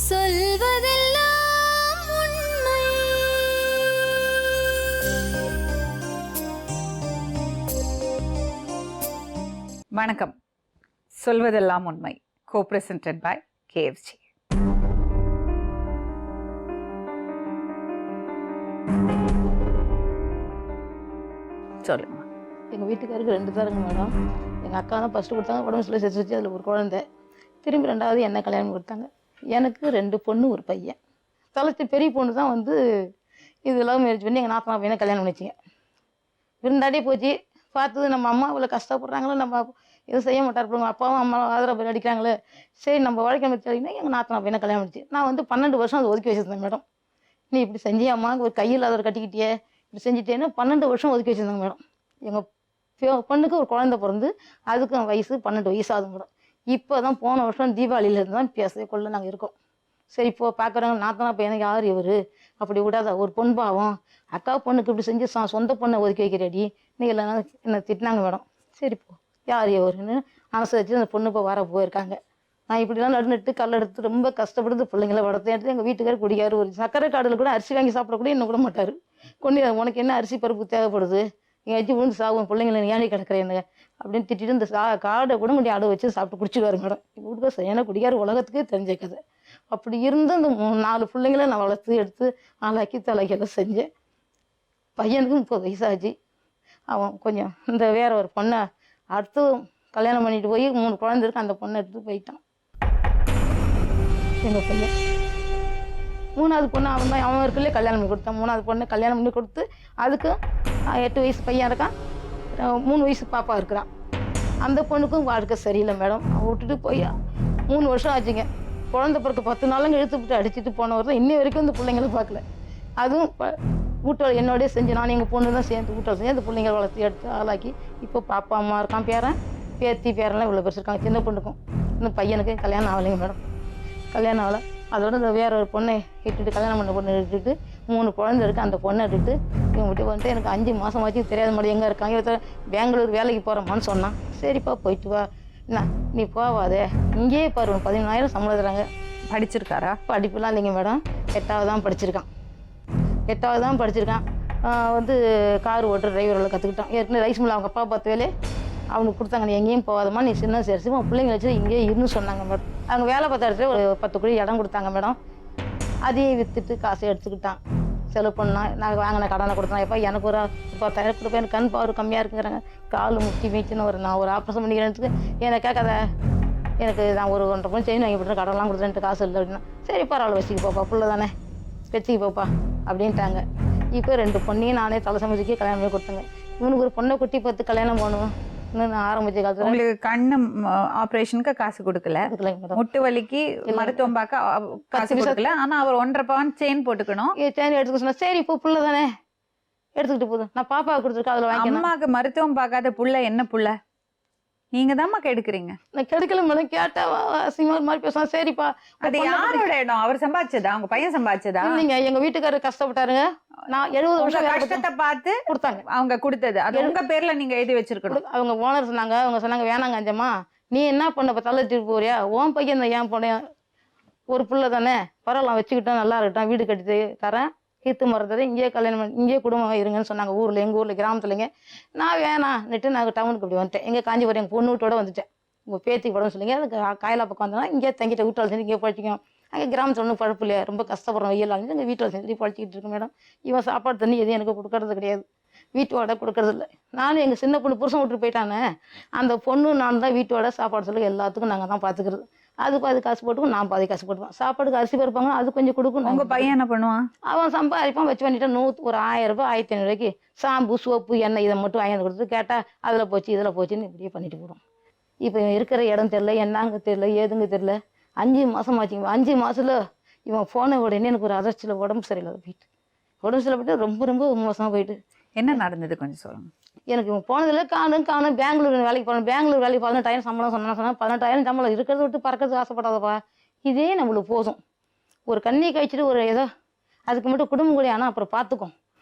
சொல்வதெல்லாம் உண்மை. வணக்கம். சொல்வதெல்லாம் உண்மை, co-presented by KFG. சொல்லுங்க. எங்கள் வீட்டுக்காருக்கு 2 தாருங்க மேடம். எங்கள் அக்கா தான் ஃபஸ்ட்டு கொடுத்தாங்க, உடம்பு சொல்லி சேர்த்து வச்சு அதில் ஒரு குழந்தை. திரும்பி 2வது என்ன கல்யாணம் கொடுத்தாங்க. எனக்கு 2 பொண்ணு 1 பையன். தலைச்சி பெரிய பொண்ணு தான் வந்து இது லவ் மேரேஜ் பண்ணி எங்கள் நாத்தனா பையனை கல்யாணம் பண்ணிச்சிங்க. விருந்தாடியே போச்சு. பார்த்தது நம்ம அம்மா இவ்வளோ கஷ்டப்படுறாங்களோ, நம்ம எதுவும் செய்ய மாட்டார் பிள்ளைங்க, அப்பாவும் அம்மாவும் ஆதரவு அடிக்கிறாங்களே, சரி நம்ம வாழ்க்கை வச்சுன்னா எங்கள் நாத்தனா பையனை கல்யாணம் பண்ணிச்சு. நான் வந்து 12 வருஷம் அதை ஒதுக்கி வச்சுருந்தேன் மேடம். நீ இப்படி செஞ்சியாம்மா, ஒரு கையில் அதை கட்டிக்கிட்டியே, இப்படி செஞ்சுட்டேன்னா 12 வருஷம் ஒதுக்கி வச்சுருந்தாங்க மேடம். எங்கள் பொண்ணுக்கு ஒரு குழந்தை பிறந்து அதுக்கு வயசு 12 வயசு ஆகுது மேடம். இப்போ தான் போன வருஷம் தீபாவளியிலேருந்து தான் பேசவே கொள்ள நாங்கள் இருக்கோம். சரி இப்போ பார்க்குறவங்க நாத்தனா பையனுக்கு யார் இவர், அப்படி விடாத ஒரு பொன் பாவம், அக்கா பொண்ணுக்கு இப்படி செஞ்சு சொந்த பொண்ணை ஒதுக்கி வைக்கிறடி நீங்கள் இல்லைனா என்னை திட்டினாங்க மேடம். சரி இப்போ யார் இவருன்னு அனுசரித்து அந்த பொண்ணு இப்போ வர போயிருக்காங்க. நான் இப்படிலாம் நடுநட்டு கல் எடுத்து ரொம்ப கஷ்டப்படுது பிள்ளைங்களை வளர்த்து எடுத்து எங்கள் வீட்டுக்கார் குடிக்காரு. ஒரு சக்கரை காடில் கூட அரிசி வாங்கி சாப்பிடக்கூட என்ன விட மாட்டார். கொண்டு உனக்கு என்ன அரிசி பருப்பு தேவைப்படுது, எங்கேயாச்சும் விழுந்து சாகும் பிள்ளைங்களை ஏனி கிடக்கிறேன்னு அப்படின்னு திட்டிட்டு இந்த காடை கூட முடியும் அடை வச்சு சாப்பிட்டு குடிச்சிடுவார் மேடம். எங்கள் வீட்டுக்கார் சரியான குடிக்காரு, உலகத்துக்கே தெரிஞ்ச கதை. அப்படி இருந்து அந்த 4 பிள்ளைங்கள நான் வளர்த்து எடுத்து ஆளாக்கி தலைக்கெல்லாம் செஞ்சேன். பையனுக்கு 30 வயசாச்சு. அவன் கொஞ்சம் இந்த வேற ஒரு பொண்ணை அடுத்து கல்யாணம் பண்ணிட்டு போய் 3 குழந்தை இருக்கு, அந்த பொண்ணை எடுத்து போயிட்டான். எங்கள் பையன் 3வது பொண்ணு அவன் இருக்குல்லே கல்யாணம் பண்ணி கொடுத்தான். 3வது பொண்ணு கல்யாணம் பண்ணி கொடுத்து அதுக்கு 8 வயசு பையன் இருக்கான், 3 வயசு பாப்பா இருக்கிறான். அந்த பொண்ணுக்கும் வாழ்க்கை சரியில்லை மேடம். அவன் விட்டுட்டு போய் 3 வருஷம் ஆச்சுங்க. குழந்தை பிறகு 10 நாளுங்க இழுத்துவிட்டு அடிச்சுட்டு போனவர் தான் இன்னி வரைக்கும் இந்த பிள்ளைங்களை பார்க்கல. அதுவும் வீட்டில் என்னோடய செஞ்சு நான் எங்கள் பொண்ணு தான் சேர்ந்து வீட்டில் செஞ்சு அந்த பிள்ளைங்களை வளர்த்து எடுத்து ஆளாக்கி இப்போ பாப்பா அம்மா இருக்கான், பேரன் பேத்தி பேரெல்லாம் இவ்வளோ பெருசு இருக்காங்க. சின்ன பொண்ணுக்கும் இந்த பையனுக்கு கல்யாணம் ஆகலைங்க மேடம். கல்யாணம் ஆகலை. அதோட இந்த வேற ஒரு பொண்ணை இட்டுட்டு கல்யாணம் பண்ண பொண்ணை இட்டுட்டு 3 குழந்தை இருக்குது, அந்த பொண்ணை இட்டுட்டு இவங்க விட்டு வந்துட்டு எனக்கு 5 மாதம் ஆச்சு தெரியாத மாதிரி எங்கே இருக்காங்க. இவத்த பெங்களூர் வேலைக்கு போகிறோமான்னு சொன்னான். சரிப்பா போயிட்டு வா, என்ன நீ போவாதே இங்கேயே பாரு 17,000 சம்பளம் தராங்க. படிச்சிருக்காரா? படிப்புலாம் இல்லைங்க மேடம். 8வது தான் படிச்சிருக்கான். 8வது தான் படிச்சிருக்கான். வந்து கார் ஓட்டுற டிரைவரில் கற்றுக்கிட்டான். ஏற்கனவே ரைஸ் மில் அவங்க அப்பா பார்த்து வேலையே அவனுக்கு கொடுத்தாங்க. நீ எங்கேயும் போகாதம்மா, நீ சின்ன சரிசி உன் பிள்ளைங்க வச்சு இங்கேயே இருந்து சொன்னாங்க மேடம். அவங்க வேலை பார்த்த இடத்துல ஒரு 10 கோடி இடம் கொடுத்தாங்க மேடம். அதையும் விற்றுட்டு காசை எடுத்துக்கிட்டான். செலவு பண்ணான். நாங்கள் வாங்கின கடனை கொடுத்தோம். எப்போ எனக்கு ஒரு 10,000 கொடுப்பேன், எனக்கு கண் பவர் கம்மியாக இருக்குங்கிறாங்க. கால் முட்டி மீச்சுன்னு நான் ஒரு ஆப்ரேஷன் பண்ணிக்கிறேன்ட்டு என்னை கேட்காத, எனக்கு நான் ஒரு 1.5 பவுன் செயின் வாங்கி போட்டேன், கடன்லாம் கொடுத்துட்டு காசு இல்லை அப்படின்னா. சரி பரவாயில்ல வச்சுக்கு போப்பா, புள்ள தானே வச்சுக்கு போப்பா அப்படின்ட்டாங்க. இப்போ 2 பொண்ணையும் நானே தலை சமைச்சிக்கே கல்யாணம் பண்ணி கொடுத்தேங்க. இவனுக்கு ஒரு பொண்ணை குட்டி பார்த்து கல்யாணம் பண்ணணும் நான் ஆரம்பிச்ச காலத்தில். உங்களுக்கு கண்ணு ஆப்ரேஷனுக்கு காசு கொடுக்கல, முட்டு வலிக்கு மருத்துவம் பார்க்க காசு கொடுக்கல, ஆனா அவர் 1.5 பவுன் செயின் போட்டுக்கணும். செயின் எடுத்துக்க சொன்னா சரி இப்போ புள்ள தானே எடுத்துக்கிட்டு போதும், நான் பாப்பாவை கொடுத்துருக்கேன் அதில் வாங்கி. அம்மாவுக்கு மருத்துவம் பார்க்காத புள்ள என்ன புள்ள? நீங்க தான்மா கெடுக்குறீங்க. நான் கெடுக்கல மேடம். கேட்டா சிங்கர் மாதிரி பேசுவான். சரிப்பா அது யாரோட இடம்? அவர் சம்பாதிச்சதா? உங்க பையன் சம்பாதிச்சதா? இல்லைங்க, எங்க வீட்டுக்காரர் கஷ்டப்பட்டாருங்க. நான் 70 வருஷம் கஷ்டத்தை பார்த்து கொடுத்தாங்க. அவங்க கொடுத்தது அது உங்க பேர்ல நீங்க எழுதி வச்சிருக்கணும். அவங்க ஓனர் சொன்னாங்க, அவங்க சொன்னாங்க வேணாங்க அஞ்சம்மா நீ என்ன பண்ண இப்போ தள்ளிட்டு போறியா, உன் பையன் தான் ஏன் போனேன், ஒரு பிள்ளை தானே பரவாயில்ல வச்சுக்கிட்டோம், நல்லா இருக்கட்டும், வீடு கட்டி தரேன், கீத்து மரத்தது இங்கேயே கல்யாணம் பண்ணி இங்கேயே குடும்பம் இருங்கன்னு சொன்னாங்க. ஊரில் எங்கள் ஊரில் கிராமத்துலங்க. நான் வேணான்னுட்டு நான் டவுனுக்கு இப்படி வந்துட்டேன். எங்கள் காஞ்சிபுரம் எங்கள் பொண்ணு வீட்டோட வந்துட்டேன். உங்கள் பேத்திக்கு படம் சொல்லிங்க அதுக்கு காயலா பக்கம் வந்தோன்னா இங்கே தங்கிட்ட வீட்டில் செஞ்சு இங்கே பழச்சிக்கோம். அங்கே கிராமத்தில் ஒன்றும் பழப்பு இல்லையா, ரொம்ப கஷ்டப்படுறோம் வெயில் ஆளுங்க. எங்கள் வீட்டில் செஞ்சு பழச்சிக்கிட்டு இருக்கு மேடம். இவன் சாப்பாடு தண்ணி எதுவும் எனக்கு கொடுக்கறது கிடையாது, வீட்டோட கொடுக்கறது இல்லை. நானும் எங்கள் சின்ன பொண்ணு புருஷன் விட்டு போயிட்டானே, அந்த பொண்ணு நான் தான் வீட்டோட சாப்பாடு சொல்லி எல்லாத்துக்கும் நாங்கள் தான் பார்த்துக்கிறது. அது பாதி காசு போட்டுக்கும், நான் பாதி காசு போட்டுப்பேன். சாப்பாடுக்கு அரிசி பருப்பாங்க, அது கொஞ்சம் கொடுக்கும். உங்க பையன் என்ன பண்ணுவான்? அவன் சம்பாதிப்பான். வச்சு பண்ணிட்டு ஒரு 1000 ரூபாய் 1500 ரூபாய்க்கு ஷாம்பு சோப்பு எண்ணெய் இதை மட்டும் வாங்கி கொடுத்து கேட்டால் அதில் போச்சு இதில் போச்சுன்னு இப்படியே பண்ணிட்டு போடுவோம். இப்போ இருக்கிற இடம் தெரில, என்னங்க தெரில, ஏதுங்க தெரில. 5 மாதம் ஆச்சுங்க. 5 மாதத்தில் இவன் போன உடனே எனக்கு ஒரு அதிர்ச்சியில் உடம்பு சரியில்லாத போயிட்டு, உடம்பு சரியில்லை போயிட்டு ரொம்ப ரொம்ப மோசமாக போயிட்டு. என்ன நடந்தது கொஞ்சம் சொல்லுங்க. எனக்கு இவன் போனதில் காணும் பெங்களூர் வேலைக்கு போனேன். பெங்களூர் வேலைக்கு 18,000 சம்பளம் சொன்னா 18,000 சம்பளம் இருக்கிறத விட்டு பறக்கிறது ஆசைப்படாதப்பா, இதே நம்மளுக்கு போதும். ஒரு கண்ணியை கழிச்சிட்டு ஒரு ஏதோ அதுக்கு மட்டும் குடும்பம் கூட ஆனால் அப்புறம் பார்த்துக்கும்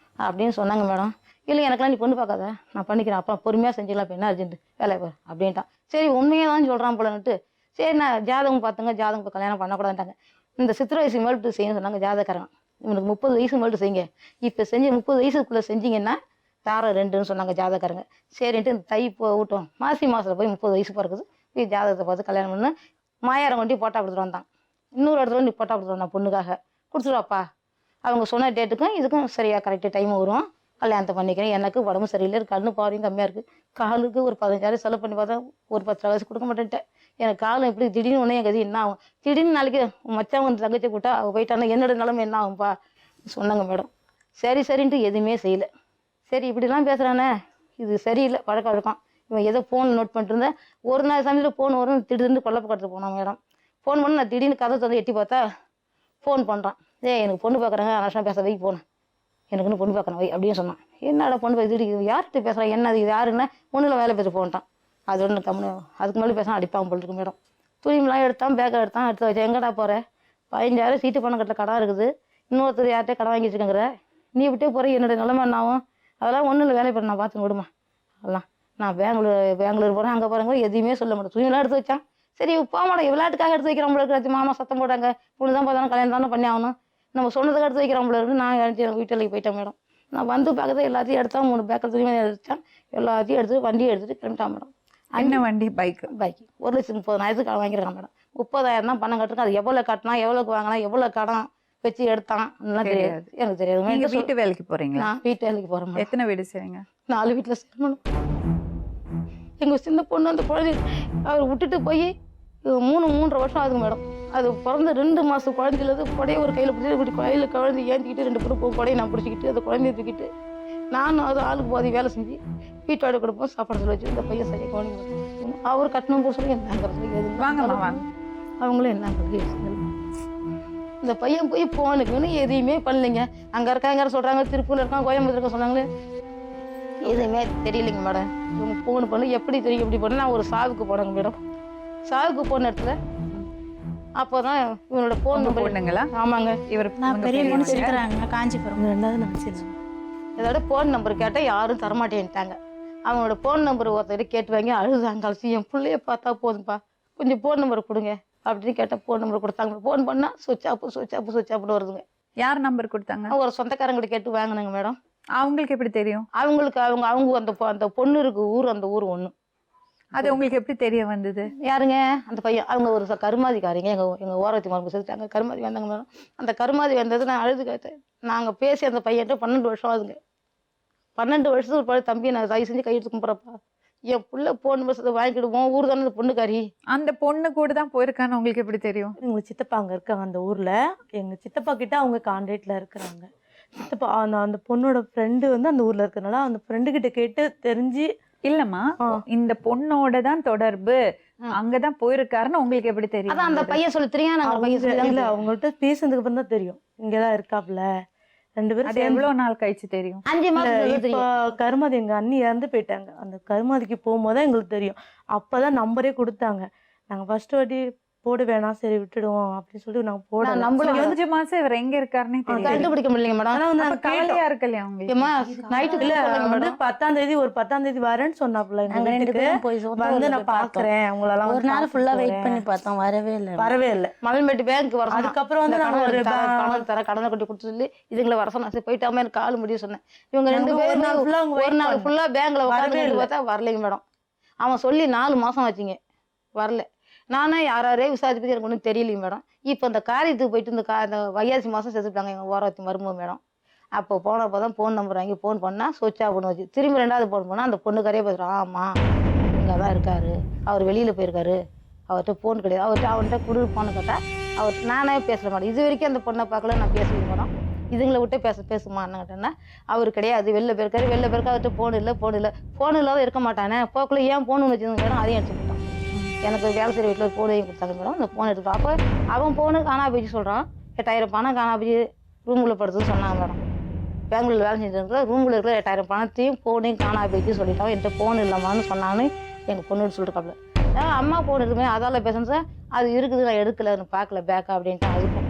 அப்படின்னு சொன்னாங்க மேடம். இல்லை எனக்கெல்லாம் நீ பொண்ணு பார்க்காத, நான் பண்ணிக்கிறேன், அப்புறம் பொறுமையாக செஞ்சுக்கலாம், இப்போ என்ன அர்ஜென்ட் வேலையை பாரு அப்படின்ட்டான். சரி உண்மையாக தான் சொல்கிறான் போலன்ட்டு சரி நான் ஜாதகம் பார்த்துங்க, ஜாதகம் இப்போ கல்யாணம் பண்ணக்கூடாதுட்டாங்க. இந்த சித்திரை வயசு மேல்ட்டு செய்யணும்னு சொன்னாங்க ஜாதகக்காரங்க. இவனுக்கு 30 வயசு மேல்ட்டு செய்யுங்க, இப்போ செஞ்சு 30 வயசுக்குள்ளே செஞ்சீங்கன்னா தாரம் 2ன்னு சொன்னாங்க ஜாதகக்காரங்க. சரின்ட்டு இந்த தை ஊட்டும் மாசி மாதத்தில் போய் 30 வயசு பிறகுது போய் ஜாதகத்தை பார்த்து கல்யாணம் பண்ணு. மாயாரம் கொண்டு போட்டா கொடுத்துட்டு வந்தான். இன்னொரு இடத்துல நீ போட்டா கொடுத்துட்டு வந்தான் பொண்ணுக்காக. கொடுத்துருவாப்பா, அவங்க சொன்ன டேட்டுக்கும் இதுக்கும் சரியாக கரெக்டாக டைம் வரும், கல்யாணத்தை பண்ணிக்கிறேன். எனக்கு உடம்பு சரியில்லை, கண்ணு பார்வையும் கம்மியாக இருக்குது, காலுக்கு ஒரு 15,000 செலவு பண்ணி பார்த்தா ஒரு 10 வயசு கொடுக்க மாட்டேன்ட்டேன். எனக்கு காலம் எப்படி திடீர்னு ஒன்றே என் கதி என்ன ஆகும், திடீர்னு நாளைக்கு மச்சான் வந்து தங்கச்சி கூட்டா அவள் போயிட்டானா என்னோட நிலைமை என்ன ஆகும்ப்பா சொன்னாங்க மேடம். சரின்ட்டு எதுவுமே செய்யலை. சரி இப்படிலாம் பேசுகிறானே, இது சரியில்லை பழக்க வழக்கம். இவன் ஏதோ ஃபோன் நோட் பண்ணிட்டு இருந்தேன். ஒரு நாள் சமையல் ஃபோன் வரும், திடீர்னு கொல்லப்பக்கத்துக்கு போனான் மேடம். ஃபோன் பண்ணி நான் திடீர்னு கதை வந்து எட்டி பார்த்தா ஃபோன் பண்ணுறான். எனக்கு பொண்ணு பார்க்குறாங்க, அலட்சணம் பேச வை போனேன், எனக்குன்னு பொண்ணு பார்க்கணும் வை அப்படின்னு சொன்னான். என்னடா பொண்ணு பார்த்து யார்கிட்ட பேசுகிறான், என்ன அது யாருன்னா ஒன்றில் வேலை பேச போன்ட்டான். அதோட கம்முனு அதுக்கு மேலே பேசினா அடிப்பாங்க போல் இருக்கு மேடம். துணிமெலாம் எடுத்தான், பேக்கை எடுத்து வச்சேன். எங்கடா போகிற, 15,000 சீட்டு பணம் கட்ட கடன் இருக்குது, இன்னொருத்தர் யார்கிட்ட கடன் வாங்கி வச்சுக்கோங்கிற, நீ விட்டே போகிற, என்னோட நிலைமை என்ன ஆகும், அதெல்லாம் ஒன்றும் இல்லை வேலை பண்ண நான் பார்த்து விடுமா. அதெல்லாம் நான் பெங்களூர் போகிறேன், அங்கே போகிறாங்க எதுவுமே சொல்ல மாட்டேன். துணியெல்லாம் எடுத்து வச்சான். சரி போக மாட்டேன், விளையாட்டுக்காக எடுத்து வைக்கிறவங்களுக்கு இருக்கிற மாமா சத்தம் போட்டாங்க, பொண்ணு தான் பார்த்தாலும் கல்யாணம் தானே பண்ணி ஆகணும், நம்ம சொன்னதுக்கு எடுத்து வைக்கிறவங்களுக்கு நான் வீட்டில் போயிட்டேன் மேடம். நான் வந்து பார்க்கறது எல்லாத்தையும் எடுத்தா 3 பேக்கை துணிமே எடுத்தான், எல்லாத்தையும் எடுத்து வண்டியை எடுத்துகிட்டு கிளம்பிட்டான் மேடம். என்ன வண்டி? பைக்கு 1,30,000 கடன் வாங்கியிருக்கான் மேடம். 30,000 தான் பணம் கட்டுருக்கேன். அது எவ்வளோ கட்டினா, எவ்வளோக்கு வாங்கினா, எவ்வளோ கடன் வச்சு எடுத்தான் தெரியாது, எனக்கு தெரியாது. நீங்க வீட்டு வேலைக்கு போறீங்களா? நான் வீட்டு வேலைக்கு போகிறேன். எத்தனை வீடு செய்றீங்க? 4 வீட்டில் செய்யணும். எங்கள் சின்ன பொண்ணு அந்த குழந்தை அவர் விட்டுட்டு போய் 3.5 வருஷம் ஆகுது மேடம். அது பிறந்த 2 மாதம் குழந்தையிலேருந்து கொடையை ஒரு கையில் பிடிச்சி இப்படி கையில் குழந்தை ஏந்திக்கிட்டு 2 பேரும் கொடையை நான் பிடிச்சிக்கிட்டு அந்த குழந்தைய தூக்கிட்டு நானும் அது ஆளுக்கு போதை வேலை செஞ்சு வீட்டோட கொடுப்போம், சாப்பாடு சொல்லி வச்சு இந்த பையன் சரியாக கவனிக்கணும். அவர் கட்டணும் போக சொல்லி என்னங்கிறது வாங்க அவங்களும் என்னங்கிறது இந்த பையன் போய் போனுக்குன்னு எதையுமே பண்ணலைங்க. அங்கே இருக்காங்க சொல்கிறாங்க, திருப்பூரில் இருக்கான், கோயம்புத்தூர் இருக்க சொன்னாங்களே, எதுவுமே தெரியலைங்க மேடம். இவங்க ஃபோன் பண்ணி எப்படி தெரியும் எப்படி பண்ண. நான் ஒரு சாவுக்கு போனேங்க மேடம். சாவுக்கு போன இடத்துல அப்போ தான் இவனோட ஃபோன் நம்பர் போடுங்களா? ஆமாங்க, இவர் நான் பெரிய முடிச்சிருக்கிறாங்க காஞ்சிபுரம் 2வது நினச்சிருச்சு. இதோட ஃபோன் நம்பர் கேட்டால் யாரும் தரமாட்டேன்ட்டாங்க. அவனோட ஃபோன் நம்பர் ஒருத்தர் கேட்டு வாங்கி அழுதாங்க. கழிச்சு என் பிள்ளைய பார்த்தா போதும்ப்பா, கொஞ்சம் ஃபோன் நம்பர் கொடுங்க அப்படின்னு கேட்டால் ஃபோன் நம்பர் கொடுத்தாங்க. ஃபோன் பண்ணால் சுவிட்ச் ஆப்னு வருதுங்க. யார் நம்பர் கொடுத்தாங்க? ஒரு சொந்தக்காரங்கிட்ட கேட்டு வாங்கினாங்க மேடம். அவங்களுக்கு எப்படி தெரியும்? அவங்களுக்கு அவங்க அந்த பொண்ணு இருக்கு ஊர், அந்த ஊர் ஒன்று. அது உங்களுக்கு எப்படி தெரிய வந்தது? யாருங்க அந்த பையன், அவங்க ஒரு கருமாதிக்காரிங்க. எங்கள் ஓரத்தி மரபு செலுத்தாங்க, கருமாதி வந்தாங்க மேடம். அந்த கருமாதி வந்தது நான் அழுது கேட்டேன். நாங்கள் பேசி அந்த பையன்ட்டு 12 வருஷம் ஆகுதுங்க. 12 வருஷத்துக்கு ஒரு தம்பி நான் தயவு செஞ்சு கையெழுத்து கும்பிட்றப்பா, என் பிள்ளை போன் பசத்தை வாங்கிக்கிடுவோம், ஊர் தானே அந்த பொண்ணுக்காரி. அந்த பொண்ணு கூட தான் போயிருக்கான்னு உங்களுக்கு எப்படி தெரியும்? எங்கள் சித்தப்பா அங்கே இருக்காங்க அந்த ஊரில். எங்கள் சித்தப்பா கிட்ட அவங்க கான்டாக்டில் இருக்கிறாங்க. சித்தப்பா அந்த பொண்ணோட ஃப்ரெண்டு வந்து அந்த ஊரில் இருக்கிறனால அந்த ஃப்ரெண்டு கிட்ட கேட்டு தெரிஞ்சு. இல்லம்மா, இந்த பொண்ணோட தான் தொடர்பு, அங்கதான் போயிருக்காருன்னு உங்களுக்கு எப்படி தெரியும்? அதான் அந்த பையன் சொல்லி தெரியும். இல்லை, அவங்கள்ட்ட பேசுனதுக்கு அப்புறம் தான் தெரியும் இங்கதான் இருக்காப்ல 2 பேரும். அது எவ்வளவு நாள் கழிச்சு தெரியும்? 5 மாதம். இப்போ கருமாதி எங்க அண்ணி இறந்து போயிட்டாங்க. அந்த கருமாதிக்கு போகும்போது எங்களுக்கு தெரியும். அப்பதான் நம்பரே கொடுத்தாங்க. நாங்க ஃபர்ஸ்ட் வாட்டி போட வேணாம், சரி விட்டுடுவோம் அப்படின்னு சொல்லி நாங்க போட. நம்மளும் 5 மாசம் இவர் எங்க இருக்காருன்னே தெரியல, கண்டுபிடிக்க முடியலைங்க மேடம். கவலையா இருக்கலையா உங்களுக்கு? நைட்டு இல்ல வந்து 10ஆம் தேதி ஒரு 10ஆம் தேதி வரேன்னு சொன்னாப்புல. வந்து நான் பாக்குறேன் உங்களெல்லாம். ஒரு நாள் ஃபுல்லா வெயிட் பண்ணி பார்த்தோம், வரவே இல்லை. மலன்பேட்டு பேங்க் வர. அதுக்கப்புறம் வந்து நான் ஒரு கடனை கொட்டி கொடுத்து சொல்லி இதுங்களை வர சொன்னேன். போயிட்டாம எனக்கு கால் முடிய சொன்னேன். இவங்க 2 பேரும் ஒரு நாள் ஃபுல்லா பேங்க்ல உட்காந்து பார்த்தா வரலைங்க மேடம். அவன் சொல்லி 4 மாசம் ஆச்சுங்க, வரல. நானே யாரே விசாரிச்சு பற்றி எனக்கு ஒன்றும் தெரியலைங்க மேடம். இப்போ இந்த காரியத்துக்கு போயிட்டு இந்த வைகாசி மாதம் செத்துட்டாங்க எங்கள் ஓரத்தி மருமக மேடம். அப்போ போனப்போ தான் ஃபோன் நம்பர் வாங்கி ஃபோன் பண்ணால் சுவிட்ச் ஆஃப் பண்ணி வச்சு திரும்பி 2வது ஃபோன் பண்ணால் அந்த பொண்ணு கரையே பேசுகிறோம். ஆமாம் இங்கே தான் இருக்காரு, அவர் வெளியில் போயிருக்காரு, அவர்கிட்ட ஃபோன் கிடையாது, அவன்கிட்ட குடு ஃபோனை கேட்டால் அவர் நானே பேசல மேடம். இது வரைக்கும் அந்த பொண்ணை பார்க்கல, நான் பேசல மேடம். இதுங்களை விட்டு பேசுமா என்ன கேட்டேன்னா அவர் கிடையாது, வெளில போயிருக்காரு, அவர்கிட்ட ஃபோன் இல்லாத இருக்க மாட்டானே, போக்குள்ள ஏன் ஃபோன் வச்சுருங்க மேடம், அதையும் எடுத்து போட்டான். எனக்கு வேலை செய்கிற வீட்டில் ஃபோன் வாங்கி கொடுத்தாங்க மேடம். அந்த ஃபோன் எடுத்துட்டோம். அப்போ அவன் ஃபோனு காணா போயிடுச்சு சொல்கிறான். 8,000 பணம் காணா போய் ரூமில் படுத்துன்னு சொன்னாங்க மேடம். பெங்களூரில் வேலை செஞ்சுருக்கிற ரூமில் இருக்கிற 8,000 பணத்தையும் ஃபோனையும் காணா போயிடுச்சு சொல்லிட்டான். என்கிட்ட ஃபோன் இல்லைம்மான்னு சொன்னான்னு எங்கள் பொண்ணுன்னு சொல்லிருக்காப்புல. அம்மா ஃபோன் இருக்குமே அதால் பேசணும் சார், அது இருக்குது நான் எடுக்கல, நான் பார்க்கல பேக்கா அப்படின்ட்டு. அதுக்கும்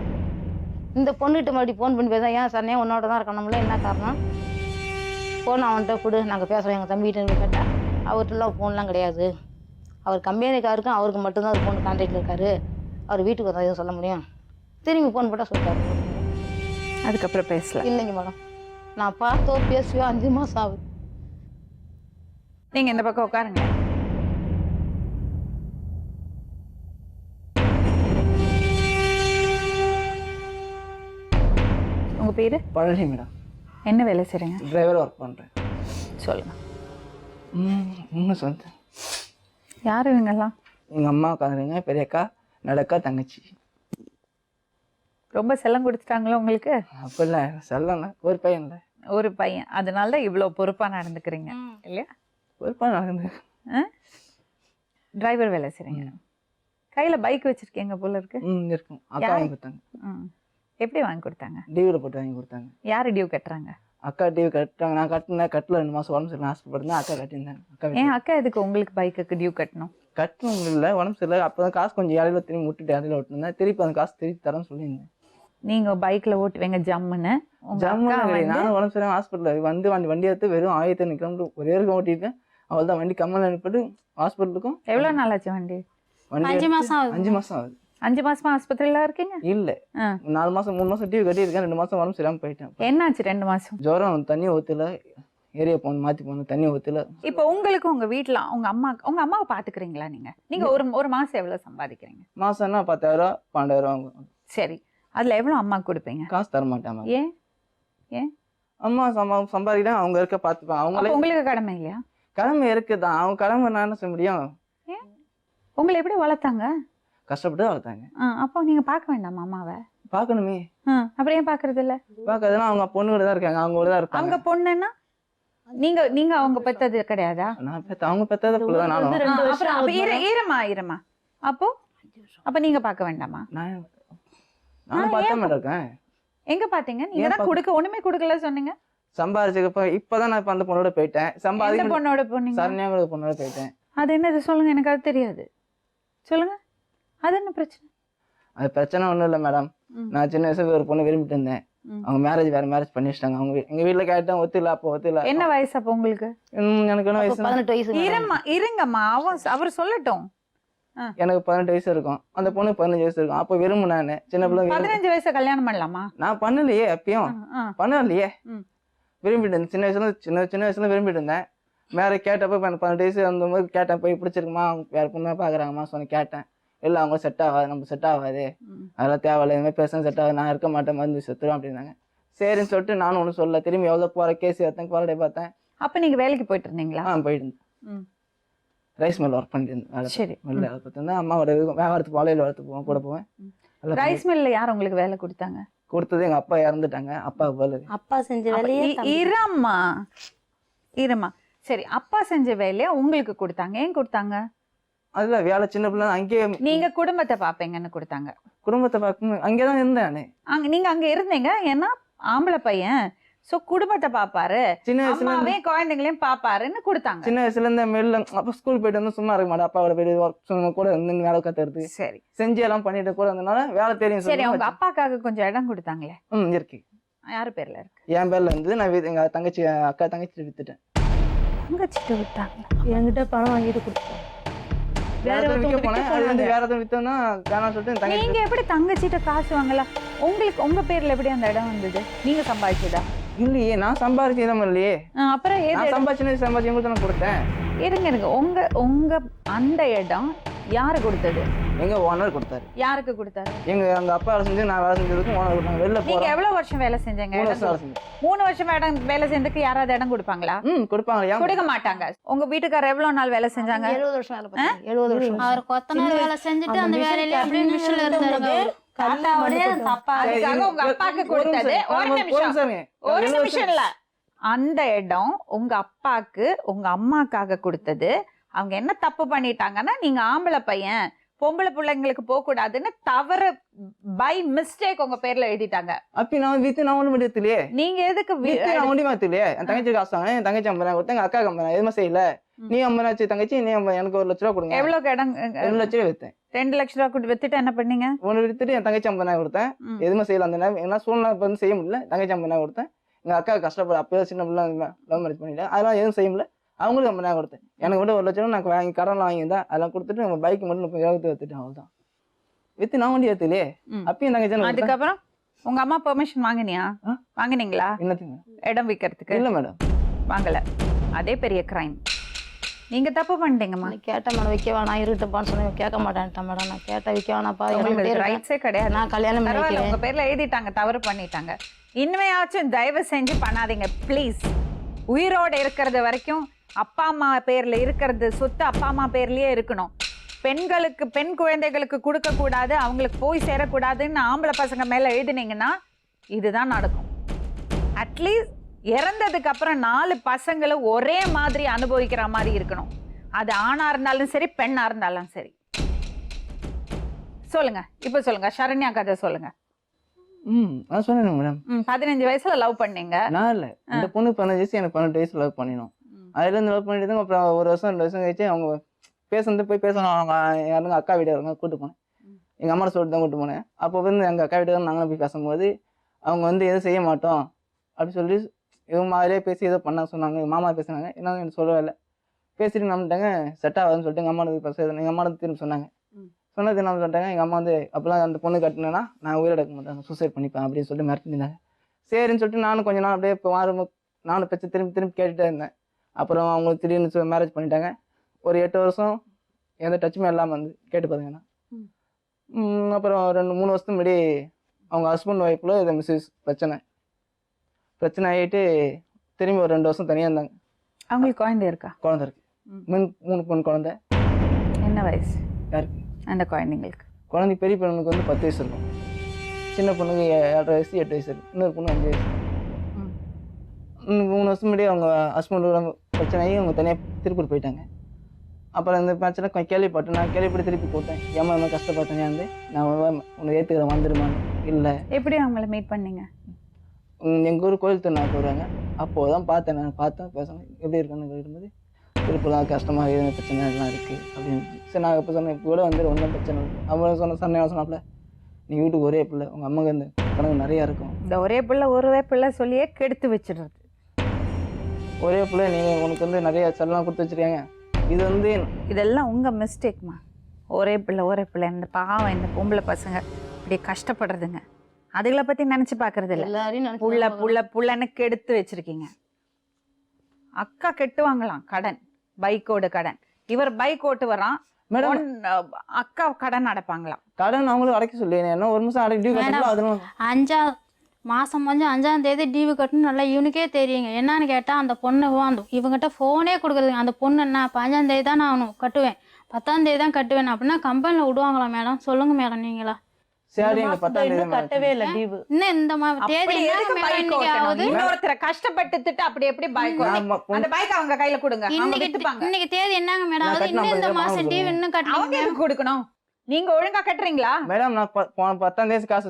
இந்த பொண்ணுகிட்ட மறுபடியும் ஃபோன் பண்ணி பேச, ஏன் சன்னையாக உன்னோட தான் இருக்கணும்ல, என்ன காரணம், ஃபோன் அவன்கிட்ட கொடு நாங்கள் பேசுகிறோம் எங்கள் தம்பிகிட்ட கேட்டால் அவர்கிட்டலாம் ஃபோன்லாம் கிடையாது, அவர் கம்பெனிக்காருக்கும் அவருக்கு மட்டும்தான் அவர் ஃபோன் கான்டாக்டில் இருக்காரு, அவர் வீட்டுக்கு வந்தால் எதுவும் சொல்ல முடியும், திரும்பி ஃபோன் போட்டால் சொல்லிட்டாரு. அதுக்கப்புறம் பேசல. இல்லைங்க மேடம், நான் பார்த்தோ பேசுவோ 5 மாதம் ஆகுது. நீங்க இந்த பக்கம் உட்காருங்க. உங்க பேரு? பழனி மேடம். என்ன வேலை செய்றீங்க? டிரைவர் ஒர்க் பண்ணுறேன். சொல்லுங்க. இன்னும் சொல்லுங்க. யார் இவங்கெல்லாம்? எங்கள் அம்மா உட்காந்துருங்க, பெரிய அக்கா, நடக்கா, தங்கச்சி. ரொம்ப செல்லம் கொடுத்துட்டாங்களா உங்களுக்கு? அப்படிலாம் செல்லல, ஒரு பையன் இல்லை, ஒரு பையன். அதனால தான் இவ்வளோ பொறுப்பாக நடந்துக்கிறீங்க இல்லையா? பொறுப்பாக நடந்து. டிரைவர் வேலை செய்றீங்க. கையில் பைக் வச்சுருக்கீங்க போல இருக்கு. இருக்கும். அக்கா வாங்கி கொடுத்தாங்க. எப்படி வாங்கி கொடுத்தாங்க? டிவியில் போட்டு வாங்கி கொடுத்தாங்க. யார் டியூ கட்டுறாங்க? அக்கா டிவி கட்டுறாங்க. நான் கட்டினேன். கட்டில் 2 மாதம் உடம்பு சரியில்லை, ஹாஸ்பிட்டல் அக்கா கட்டியிருந்தாங்க. அக்கா ஏன் அக்கா எதுக்கு உங்களுக்கு பைக்குக்கு டியூ கட்டணும்? கட்டணும் இல்லை, உடம்பு சரியில்லை. அப்போ தான் காசு கொஞ்சம் இடையில திரும்பி விட்டுட்டு இடையில விட்டுருந்தேன். திருப்பி அந்த காசு திருப்பி தரேன்னு சொல்லியிருந்தேன். நீங்க பைக்ல ஓட்டுவீங்க ஜம்முன்னு. நானும் உடம்பு சரியாக ஹாஸ்பிட்டல் வந்து வண்டி எடுத்து வெறும் 1500 கிலோமீட்டர் ஒரே இருக்கும் ஓட்டிருக்கேன். அவள் தான் வண்டி கம்மல அனுப்பிட்டு ஹாஸ்பிட்டலுக்கும். எவ்வளோ நாள் ஆச்சு வண்டி? 5 மாசம் ஆகுது. 5 மாதம் ஆகுது. 5 மாசமா ஆஸ்பத்திரியில இருக்கீங்க? இல்லை, 4 மாதம் 3 மாதம் டிவி கட்டியிருக்கேன். 2 மாதம் உடம்பு சரியாமல் போயிட்டேன். என்னாச்சு 2 மாசம்? ஜுரம், தண்ணி ஊற்றல, ஏரியா போகணும், மாற்றி போகணும், தண்ணி ஊற்றல. இப்போ உங்களுக்கு உங்க வீட்டில் உங்க அம்மாவை பார்த்துக்கிறீங்களா நீங்க? நீங்க ஒரு மாசம் எவ்வளோ சம்பாதிக்கிறீங்க? மாதம்னா 10,000 12,000. சரி, அதுல எவ்வளோ அம்மாவுக்கு கொடுப்பீங்க? காசு தர மாட்டாங்க. ஏன்? ஏன்? அம்மா சம்பாதிக்கிட்டா அவங்க இருக்க பார்த்துப்பாங்க. அவங்களே உங்களுக்கு கடமை இல்லையா? கடமை இருக்குதான். அவங்க கடமை நான் என்ன செய்ய முடியும்? உங்களை எப்படி வளர்த்தாங்க? கஷ்டப்பட்டு வளர்த்தாங்க. அப்போ நீங்க பார்க்க வேண்டாமா அம்மாவை? பார்க்கணுமே. அப்புறம் ஏன் பார்க்கறது இல்லை? பார்க்கறதுனா அவங்க பொண்ணுகிட்ட தான் இருக்காங்க, அவங்க கூட தான் இருக்காங்க. அவங்க பொண்ணுன்னா நீங்க அவங்க பெத்தது கிடையாதா? நான் அவங்க பெத்தத புள்ள தான் நானும். ஈரமா அப்போ நீங்க பார்க்க வேண்டாமா? நானும் பார்த்தா இருக்கேன். எங்க பாத்தீங்க? நீங்க தான் கொடுக்க ஒண்ணுமே கொடுக்கல சொன்னீங்க. சம்பாதிச்சப்ப இப்பதான் நான் இப்ப அந்த பொண்ணோட போயிட்டேன். எந்த பொண்ணோட போனீங்க? சரண்யாவோட பொண்ணோட போயிட்டேன். அது என்னது சொல்லுங்க, எனக்கு அது தெரியாது. சொல்லுங்க, அது என்ன பிரச்சனை? அது பிரச்சனை ஒண்ணும் இல்லை மேடம். நான் சின்ன வயசுல ஒரு பொண்ணு விரும்பிட்டு இருந்தேன். அவங்க வேற மேரேஜ் பண்ணி வச்சிட்டாங்க. அவங்க எங்க வீட்டுல கேட்டேன், ஒத்துல. அப்போ ஒத்துல. என்ன வயசு அப்போ உங்களுக்கு? எனக்கு என்ன வயசு? 18 வயசு. இருங்கம்மா, அவர் சொல்லட்டும். எனக்கு 18 வயசு இருக்கும். அந்த பொண்ணுக்கு 15 வயசு இருக்கும். அப்போ விரும்பு நானு சின்ன பிள்ளை. 15 வயசு கல்யாணம் பண்ணலாமா? நான் பண்ணலையே, அப்பயும் பண்ணலையே. விரும்பிட்டு இருந்தேன் சின்ன வயசுல விரும்பிட்டு இருந்தேன். வேற கேட்டப்ப 18 வயசு அந்த மாதிரி கேட்டேன், போய் பிடிச்சிருக்குமா, வேற பொண்ணா பாக்குறாங்கம்மா சொன்ன. கேட்டேன், இல்லை அவங்க செட் ஆகாது, நம்ம செட் ஆகாது, அதெல்லாம் தேவையில்லை, இந்த மாதிரி பேச செட் ஆகாது, நான் இருக்க மாட்டேன், மருந்து செத்துரும் அப்படின்னாங்க. சரின்னு சொல்லிட்டு நானும் ஒன்றும் சொல்ல. திரும்பி எவ்வளோ போகிற கேஸ் எடுத்தேன், குவாலிட்டி பார்த்தேன். அப்போ நீங்கள் வேலைக்கு போயிட்டு இருந்தீங்களா? போயிட்டு இருந்தேன். ரைஸ் மில் ஒர்க் பண்ணிட்டு இருந்தேன். சரி, மில்ல வேலை பார்த்துருந்தேன். அம்மாவோட வியாபாரத்துக்கு வாழையில் வளர்த்து போவேன், கூட போவேன். ரைஸ் மில்ல யார் உங்களுக்கு வேலை கொடுத்தாங்க? கொடுத்தது எங்கள் அப்பா இறந்துட்டாங்க. அப்பா வேலை. அப்பா செஞ்ச வேலையே. இருமா. சரி, அப்பா செஞ்ச வேலையை உங்களுக்கு கொடுத்தாங்க. ஏன் கொடுத்தாங்க? அதுல வேலை சின்ன பிள்ளை அங்கேயே. நீங்க குடும்பத்தை பாப்பீங்கன்னு கொடுத்தாங்க. குடும்பத்தை பார்க்கணும், அங்கேதான் இருந்தேன். நீங்க அங்க இருந்தீங்க, ஏன்னா ஆம்பளை பையன், சோ குடும்பத்தை பாப்பாரு, சின்ன வயசுல குழந்தைங்களையும் பாப்பாருன்னு கொடுத்தாங்க. சின்ன வயசுல இருந்த மெல்ல. அப்ப ஸ்கூல் போயிட்டு வந்து சும்மா இருக்க மாட்டேன். அப்பாவோட போய் ஒர்க் கூட இருந்து வேலை கத்துறது. சரி, செஞ்சு எல்லாம் பண்ணிட்டு கூட இருந்தனால வேலை தெரியும். சரி, அவங்க அப்பாக்காக கொஞ்சம் இடம் கொடுத்தாங்களே? இருக்கு. யாரு பேர்ல இருக்கு? என் பேர்ல இருந்து நான் எங்க தங்கச்சி அக்கா தங்கச்சி வித்துட்டேன். தங்கச்சிட்டு விட்டாங்க. என்கிட்ட பணம் வாங்கிட்டு கொடுத்தேன். வேற வித்தோம்னா வேணாம் சொல்லிட்டு. நீங்க எப்படி தங்கச்சிட்ட காசு வாங்கலாம்? உங்களுக்கு உங்க பேர்ல எப்படி அந்த இடம் வந்தது? நீங்க சம்பாதிச்சதா? இல்லையே, நான் சம்பாதிச்ச இடம் இல்லையே. அப்புறம் சம்பாதிச்சு உங்களுக்கு கொடுத்தேன். இருங்க, உங்க அந்த இடம் யாரு கொடுத்தது? எங்க ஓனர் கொடுத்தாரு. யாருக்கு கொடுத்தாரு? எங்க அப்பா வேலை செஞ்சு நான் வேலை செஞ்சதுக்கு ஓனர் கொடுத்தாங்க. வெளில நீங்க எவ்வளவு வருஷம் வேலை செஞ்சீங்க? 3 வருஷம் வேலை செஞ்சேன். 3 வருஷம் வேலை செஞ்சதுக்கு யாராவது இடம் கொடுப்பாங்களா? கொடுப்பாங்க. கொடுக்க மாட்டாங்க. உங்க வீட்டுக்காரர் எவ்வளவு நாள் வேலை செஞ்சாங்க? 70 வருஷம் வேலை பார்த்தேன். 70 வருஷம். அவர் கொத்தனார் வேலை செஞ்சுட்டு அந்த வேலையில அப்படியே மிஷின்ல இருந்தாருங்க. தாத்தாவுடைய தப்பா. அதுக்காக உங்க அப்பாக்கு கொடுத்தது. ஒரு நிமிஷம் இல்ல. அந்த இடம் உங்க அப்பாக்கு உங்க அம்மாக்காக கொடுத்தது. அவங்க என்ன தப்பு பண்ணிட்டாங்கன்னா, நீங்க ஆம்பளை பையன், பொம்பளை பிள்ளைங்களுக்கு போக கூடாதுன்னு தவறு பை மிஸ்டேக் உங்க பேர்ல எழுதிட்டாங்க. அப்படி நான் வித்து நான் ஒண்ணு முடியலையே. நீங்க எதுக்கு ஒண்டி மாத்திலையே? என் தங்கச்சி காசு வாங்க, என் தங்கச்சி 50,000 கொடுத்தேன், அக்கா 50,000 எதுவுமே செய்யல. நீ 50,000 தங்கச்சி, நீ எனக்கு 1 லட்ச ரூபா கொடுங்க. எவ்வளவு இடம்? 2 லட்ச ரூபா வித்தேன். 2 லட்ச ரூபா கொடுத்து வித்துட்டு என்ன பண்ணீங்க? ஒண்ணு வித்துட்டு என் தங்கச்சி 50,000 கொடுத்தேன். எதுவுமே செய்யல. அந்த நேரம் என்ன சூழ்நிலை வந்து செய்ய முடியல. தங்கச்சி 50,000 கொடுத்தேன். எங்க அக்கா கஷ்டப்பட அப்பயே சின்ன பிள்ளை லவ் மேரேஜ் பண்ணிட்டேன். அதெல்லாம் எதுவும் செய்ய முடியல. அவங்களுக்கு 50,000 கொடுத்தேன். எனக்கு மட்டும் 1 லட்சம் நான் வாங்கி கடன் வாங்கியிருந்தேன். அதெல்லாம் கொடுத்துட்டு நம்ம பைக் மட்டும் 30,000 வித்துட்டேன். அவ்வளவுதான். வித்து நான் வண்டி ஏத்துலையே. ம். அப்பயும் தங்கச்சி அதுக்கப்புறம் உங்க அம்மா பெர்மிஷன் வாங்கினியா? வாங்கினீங்களா என்னத்துங்க? இடம் விற்கிறதுக்கு? இல்ல மேடம். வாங்கல. அதே பெரிய கிரைம். நீங்க தப்பு பண்ணிட்டீங்கம்மா. கேட்டேன் மேடம், விற்க வேணாம் இருட்டுப்பான்னு சொன்னேன், கேட்க மாட்டேன்ட்டேன் மேடம். நான் கேட்டேன் விற்க வேணாப்பா, உங்களுக்கு ரைட்ஸே கிடையாது. நான் கல்யாணம் பரவாயில்ல, பண்ணிக்கிறேன். உங்க பேர்ல எழுதிட்டாங்க, தவறு பண்ணிட்டாங்க. இனிமையாச்சும் தயவு செஞ்சு பண்ணாதீங்க ப்ளீஸ். உயிரோட இருக்கிறது வரைக்கும் அப்பா அம்மா பேர்ல இருக்கிறது சொத்து அப்பா அம்மா பேர்லயே இருக்கணும். பெண்களுக்கு பெண் குழந்தைகளுக்கு கொடுக்க கூடாது, அவங்களுக்கு போய் சேரக்கூடாதுன்னு ஆம்பளை பசங்க மேல எழுதினீங்கன்னா இதுதான் நடக்கும். அட்லீஸ்ட் இறந்ததுக்கு அப்புறம் 4 பசங்களும் ஒரே மாதிரி அனுபவிக்கிற மாதிரி இருக்கணும். அது ஆணா இருந்தாலும் சரி பெண்ணா இருந்தாலும் சரி. சொல்லுங்க, இப்ப சொல்லுங்க, சரண்யா கதை சொல்லுங்க. நான் சொன்னேன் மேடம். 15 வயசுல லவ் பண்ணீங்க. நான் இல்ல, இந்த பொண்ணு 15 வயசு, எனக்கு 18 வயசு லவ் பண்ணினோம். அதுல இருந்து லவ் பண்ணிட்டு தான் அப்புறம் 1 வருஷம் 2 வருஷம் கழிச்சு அவங்க பேசுறது போய் பேசணும். அவங்க யாருங்க அக்கா வீடு இருங்க கூட்டு போனேன். எங்க அம்மா சொல்லிட்டு தான் கூட்டு போனேன். அப்போ வந்து எங்க அக்கா வீடு நாங்களும் போய் பேசும்போது அவங்க வந்து எதுவும் செய்ய மாட்டோம் அப்படி சொல்லி இவங்க மாதிரியே பேசி ஏதோ பண்ண சொன்னாங்க. எங்கள் மாமா பேசினாங்க, என்ன எனக்கு சொல்லவே இல்லை. பேசிட்டு நம்பிட்டாங்க, செட் ஆகாதுன்னு சொல்லிட்டு எங்கள் அம்மா பேச எங்கள் அம்மா திரும்பி சொன்னாங்க. சொன்னது என்ன சொல்லிட்டாங்க, எங்கள் அம்மா வந்து அப்போலாம் அந்த பொண்ணு கட்டினேன்னா நான் உயிரிழக்க மாட்டேன், சூசைட் பண்ணிப்பேன் அப்படின்னு சொல்லிட்டு மிரட்டிருந்தாங்க. சரின்னு சொல்லிட்டு நானும் கொஞ்ச நாள் அப்படியே இப்போ நானும் பேச்சு திரும்பி கேட்டுகிட்டே இருந்தேன். அப்புறம் அவங்க திடீர்னு மேரேஜ் பண்ணிட்டாங்க. ஒரு 8 வருஷம் எந்த டச்சுமே இல்லாமல் வந்து கேட்டு பாருங்கண்ணா. அப்புறம் 2-3 வருஷத்துக்கு முன்னாடி அவங்க ஹஸ்பண்ட் ஒய்ஃபில் இதை மிஸ்ஸஸ் பிரச்சனை ஆகிட்டு திரும்பி ஒரு 2 வருஷம் தனியாக இருந்தாங்க. அவங்களுக்கு குழந்தை இருக்கா? குழந்தை இருக்கு, 3 பொண்ணு குழந்தை. என்ன வயசு யாருக்கு? அந்த குழந்தைங்களுக்கு. குழந்தை பெரிய பொண்ணுக்கு வந்து 10 வயசு இருக்கும், சின்ன பொண்ணுக்கு 7 வயசு 8 வயசு இருக்கு, இன்னொரு பொண்ணு 5 வயசு. 3 வருஷம் முன்னாடி அவங்க ஹஸ்பண்டோட பிரச்சனை ஆகி அவங்க தனியாக திருப்பூர் போயிட்டாங்க. அப்புறம் இந்த பிரச்சனை கேள்விப்பட்டேன். நான் கேள்விப்பட்டு திருப்பி போட்டேன், ஏமா என்ன கஷ்டப்பட்டேன் வந்து நான் உன்னை ஏற்றுக்கிறேன் வந்துடுமான்னு. இல்லை. எப்படி அவங்கள மீட் பண்ணீங்க? எங்கள் ஊர் கோயில் திருநாக்கு வருவாங்க, அப்போது தான் பார்த்தேன். நான் பார்த்தேன், பேசணும் எப்படி இருக்குன்னு கேட்கும்போது திருப்பூர் தான் கஷ்டமாக எதுவும் பிரச்சனை எல்லாம் இருக்குது அப்படின்னு. சரி நான் இப்போ சொன்னேன், இப்போ கூட வந்து ஒன்றும் பிரச்சனை இல்லை. அப்புறம் சொன்னாப்புல நீ வீட்டுக்கு ஒரே பிள்ளை, உங்கள் அம்மாவுக்கு இந்த கணக்கு நிறையா இருக்கும். இந்த ஒரே பிள்ளை சொல்லியே கெடுத்து வச்சிடுறது. ஒரே பிள்ளை நீங்கள் உனக்கு வந்து நிறைய செல்லாம் கொடுத்து வச்சுருக்காங்க. இது வந்து இதெல்லாம் உங்கள் மிஸ்டேக்மா. ஒரே பிள்ளை இந்த பாவம் இந்த பொம்பளை பசங்க இப்படி கஷ்டப்படுறதுங்க, அதுகளை பற்றி நினச்சி பார்க்கறது இல்லை. எல்லாரையும் புள்ளன்னு கெடுத்து வச்சிருக்கீங்க. அக்கா கெட்டுவாங்களாம் கடன், பைக்கோட கடன். இவர் பைக் ஓட்டு வரான், அக்கா கடன் அடைப்பாங்களாம். கடன் அவங்களும் அடைக்க சொல்லி என்ன 1 நிமிஷம் அடைக்க மாதம் 5ஆம் தேதி டிவி கட்டணும் நல்லா இவனுக்கே தெரியுங்க. என்னன்னு கேட்டால் அந்த பொண்ணு இவங்ககிட்ட ஃபோனே கொடுக்குறதுங்க. அந்த பொண்ணு என்ன 5ஆம் தேதி தான் நான் கட்டுவேன், 10ஆம் தேதி தான் கட்டுவேன் அப்படின்னா கம்பெனியில் விடுவாங்களா மேடம்? சொல்லுங்க மேடம் நீங்களா? கட்டவே இல்லை டிவி. இன்னும் இந்த தேதி இன்னொருத்தரை கஷ்டப்பட்டு அப்படி எப்படி பைக் அந்த பைக் அவங்க கையில கொடுங்க. இன்னைக்கு தேதி என்னங்க மேடம்? அது இன்னும் இந்த மாசம் டிவி இன்னும் கட்டணும் கொடுக்கணும். நீங்க ஒழுங்கா கட்டுறீங்களா மேடம்? நான் 10ஆம் தேதி காசு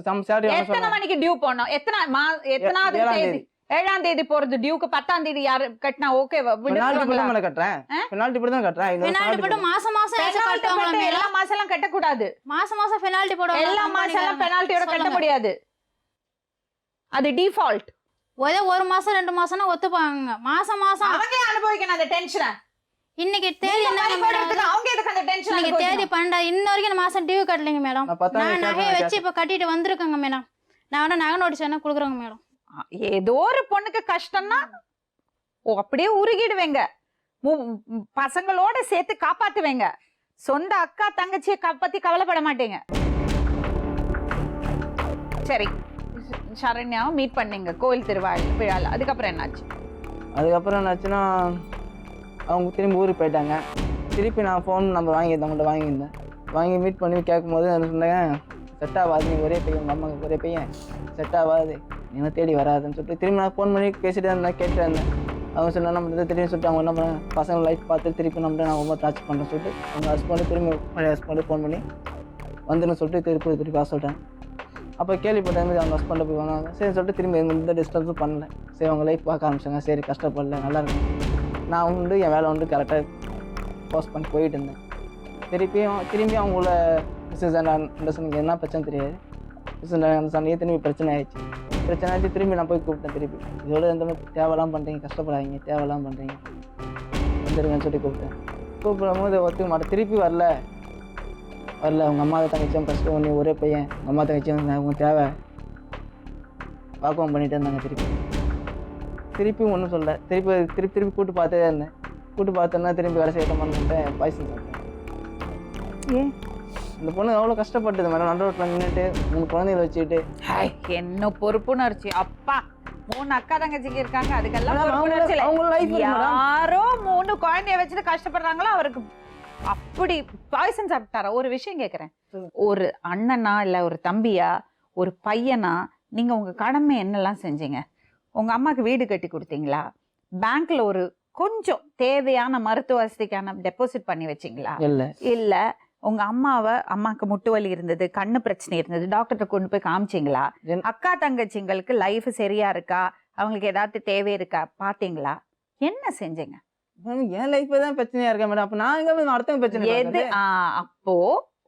எத்தனை மணிக்கு டியூ போனோம்? எத்தனாவது தேதி? 7ஆம் தேதி போறது டியூக்கு 10ஆம் தேதி யாரு கட்டினா ஓகே? எல்லா மாசம் எல்லாம் கட்டக்கூடாது. மாசம் பெனால்டி போடுவாங்க. எல்லா மாசம் எல்லாம் பெனால்ட்டியோட கட்ட முடியாது, அது டிஃபால்ட். ஒரு மாசம் 2 மாசம்னா ஒத்துப்பாங்க. மாசம் அவங்க அனுபவிக்கணும் அந்த டென்ஷனை. இன்னைக்கு தேதி அவங்க எதுக்கு அந்த டென்ஷன்? இன்னைக்கு தேதி 12 இன்ன வரைக்கும் இந்த மாசம் டியூ கட்டலைங்க மேடம். நான் நகையை வச்சு இப்ப கட்டிட்டு வந்திருக்கேங்க மேடம். நான் வேணா நகை நோட்டீஸ் என்ன கொடுக்குறேங்க மேடம். ஏதோ ஒரு பொண்ணுக்கு கஷ்டம்னா அப்படியே உருகிடுவேங்க, பசங்களோட சேர்த்து காப்பாத்துவேங்க. சொந்த அக்கா தங்கச்சியை பத்தி கவலைப்பட மாட்டீங்க. சரி, சரண்யாவை மீட் பண்ணீங்க கோயில் திருவிழால, அதுக்கப்புறம் என்னாச்சு? அதுக்கப்புறம் என்னாச்சுன்னா அவங்க திரும்பி ஊருக்கு போயிட்டாங்க. திருப்பி நான் ஃபோன் நம்பர் அவங்கள்ட்ட வாங்கியிருந்தேன். வாங்கி மீட் பண்ணி கேட்கும்போது நான் சொன்னேன், செட் ஆகாது, நீ ஒரே பையன், உங்கள் அம்மாவுக்கு ஒரே பையன், செட் ஆகாது, நீ தேடி வராதுன்னு சொல்லிட்டு திரும்பி நான் ஃபோன் பண்ணி பேசிட்டு இருந்தேன், கேட்டு இருந்தேன். அவங்க சொன்னால் நம்ம திரும்பி சொல்லிட்டு அவங்க என்ன பண்ணேன், பசங்க லைஃப் பார்த்து திருப்பி நம்ம நான் ரொம்ப டார்ச் பண்ணுறேன்னு சொல்லிட்டு அவங்க ஹஸ்பண்டு திரும்பி பழைய ஹஸ்பண்டு ஃபோன் பண்ணி வந்துன்னு சொல்லிட்டு திருப்பி வர சொல்லிட்டேன். அப்போ கேள்விப்பட்டேன் அவங்க ஹஸ்பண்டை போய் வாங்க. சரி சொல்லிட்டு திரும்பி எந்த டிஸ்டர்பும் பண்ணல. சரி அவங்க லைஃப் பார்க்க ஆரம்பிச்சாங்க. சரி கஷ்டப்படல, நல்லா இருக்கும். நான் உண்டு என் வேலை உண்டு கரெக்டாக போஸ்ட் பண்ணி போயிட்டு இருந்தேன். திரும்பி அவங்கள மிஸ்ஸஸ் அண்டர்ஸ்டாண்டிங் என்ன பிரச்சனை தெரியாது. மிஸ்ஸஸ் அண்டர்ஸ்டாண்டிங்கே திரும்பி பிரச்சனை ஆயிடுச்சு. திரும்பி நான் போய் கூப்பிட்டேன். திருப்பி இதோட எந்த மாதிரி தேவையெல்லாம் பண்ணுறீங்க, கஷ்டப்படாதீங்க, தேவையெல்லாம் பண்ணுறீங்க, வந்துடுங்கன்னு சொல்லி கூப்பிட்டேன். கூப்பிடும் போது ஒத்துக்க மாட்டேன். திருப்பி வரல, வரல. உங்கள் அம்மா தங்கச்சியும் ஃபஸ்ட்டு ஒன்று ஒரே பையன், உங்கள் அம்மா தங்கச்சியும் உங்க தேவை வாக்குவம் பண்ணிகிட்டே இருந்தாங்க. திருப்பியும் ஒன்றும் சொல்ல. திருப்பி கூட்டு பார்த்தே இருந்தேன். கூட்டு பார்த்தோன்னா திரும்பி வேலை செய்யட்டோமான்னு பாய்சன் சாப்பிட்டேன். ஏன் இந்த பொண்ணு எவ்வளோ கஷ்டப்பட்டது மேடம். நடு ரோட்டில் நின்றுட்டு 3 குழந்தைகளை வச்சுக்கிட்டு. என்ன பொறுப்புணர்ச்சி அப்பா. 3 அக்கா தங்கச்சிங்க இருக்காங்க, அதுக்கெல்லாம் அவங்க பொறுப்புணர்ச்சி இல்லை. அவங்க லைஃப் யாரோ 3 குழந்தைய வச்சுட்டு கஷ்டப்படுறாங்களோ அவருக்கு அப்படி பாய்சன் சாப்பிட்டாரா? ஒரு விஷயம் கேக்குறேன், ஒரு அண்ணனா இல்ல ஒரு தம்பியா ஒரு பையனா நீங்க உங்க கடமை என்னெல்லாம் செஞ்சீங்க? உங்க அம்மாக்கு வீடு கட்டி கொடுத்தீங்களா? பேங்க்ல ஒரு கொஞ்சம் தேவையான மருத்துவ வசதிக்கான டெபாசிட் பண்ணி வச்சீங்களா? இல்ல உங்க அம்மாக்கு முட்டு வலி இருந்தது, கண்ணு பிரச்சனை இருந்தது, டாக்டர்கிட்ட கொண்டு போய் காமிச்சிங்களா? அக்கா தங்கச்சிங்களுக்கு லைஃப் சரியா இருக்கா, அவங்களுக்கு ஏதாவது தேவை இருக்கா பாத்தீங்களா? என்ன செஞ்சீங்க? என் லைஃப் தான் பிரச்சனையா இருக்கேன் மேடம். அப்ப நான் எங்க அடுத்த பிரச்சனை எது? அப்போ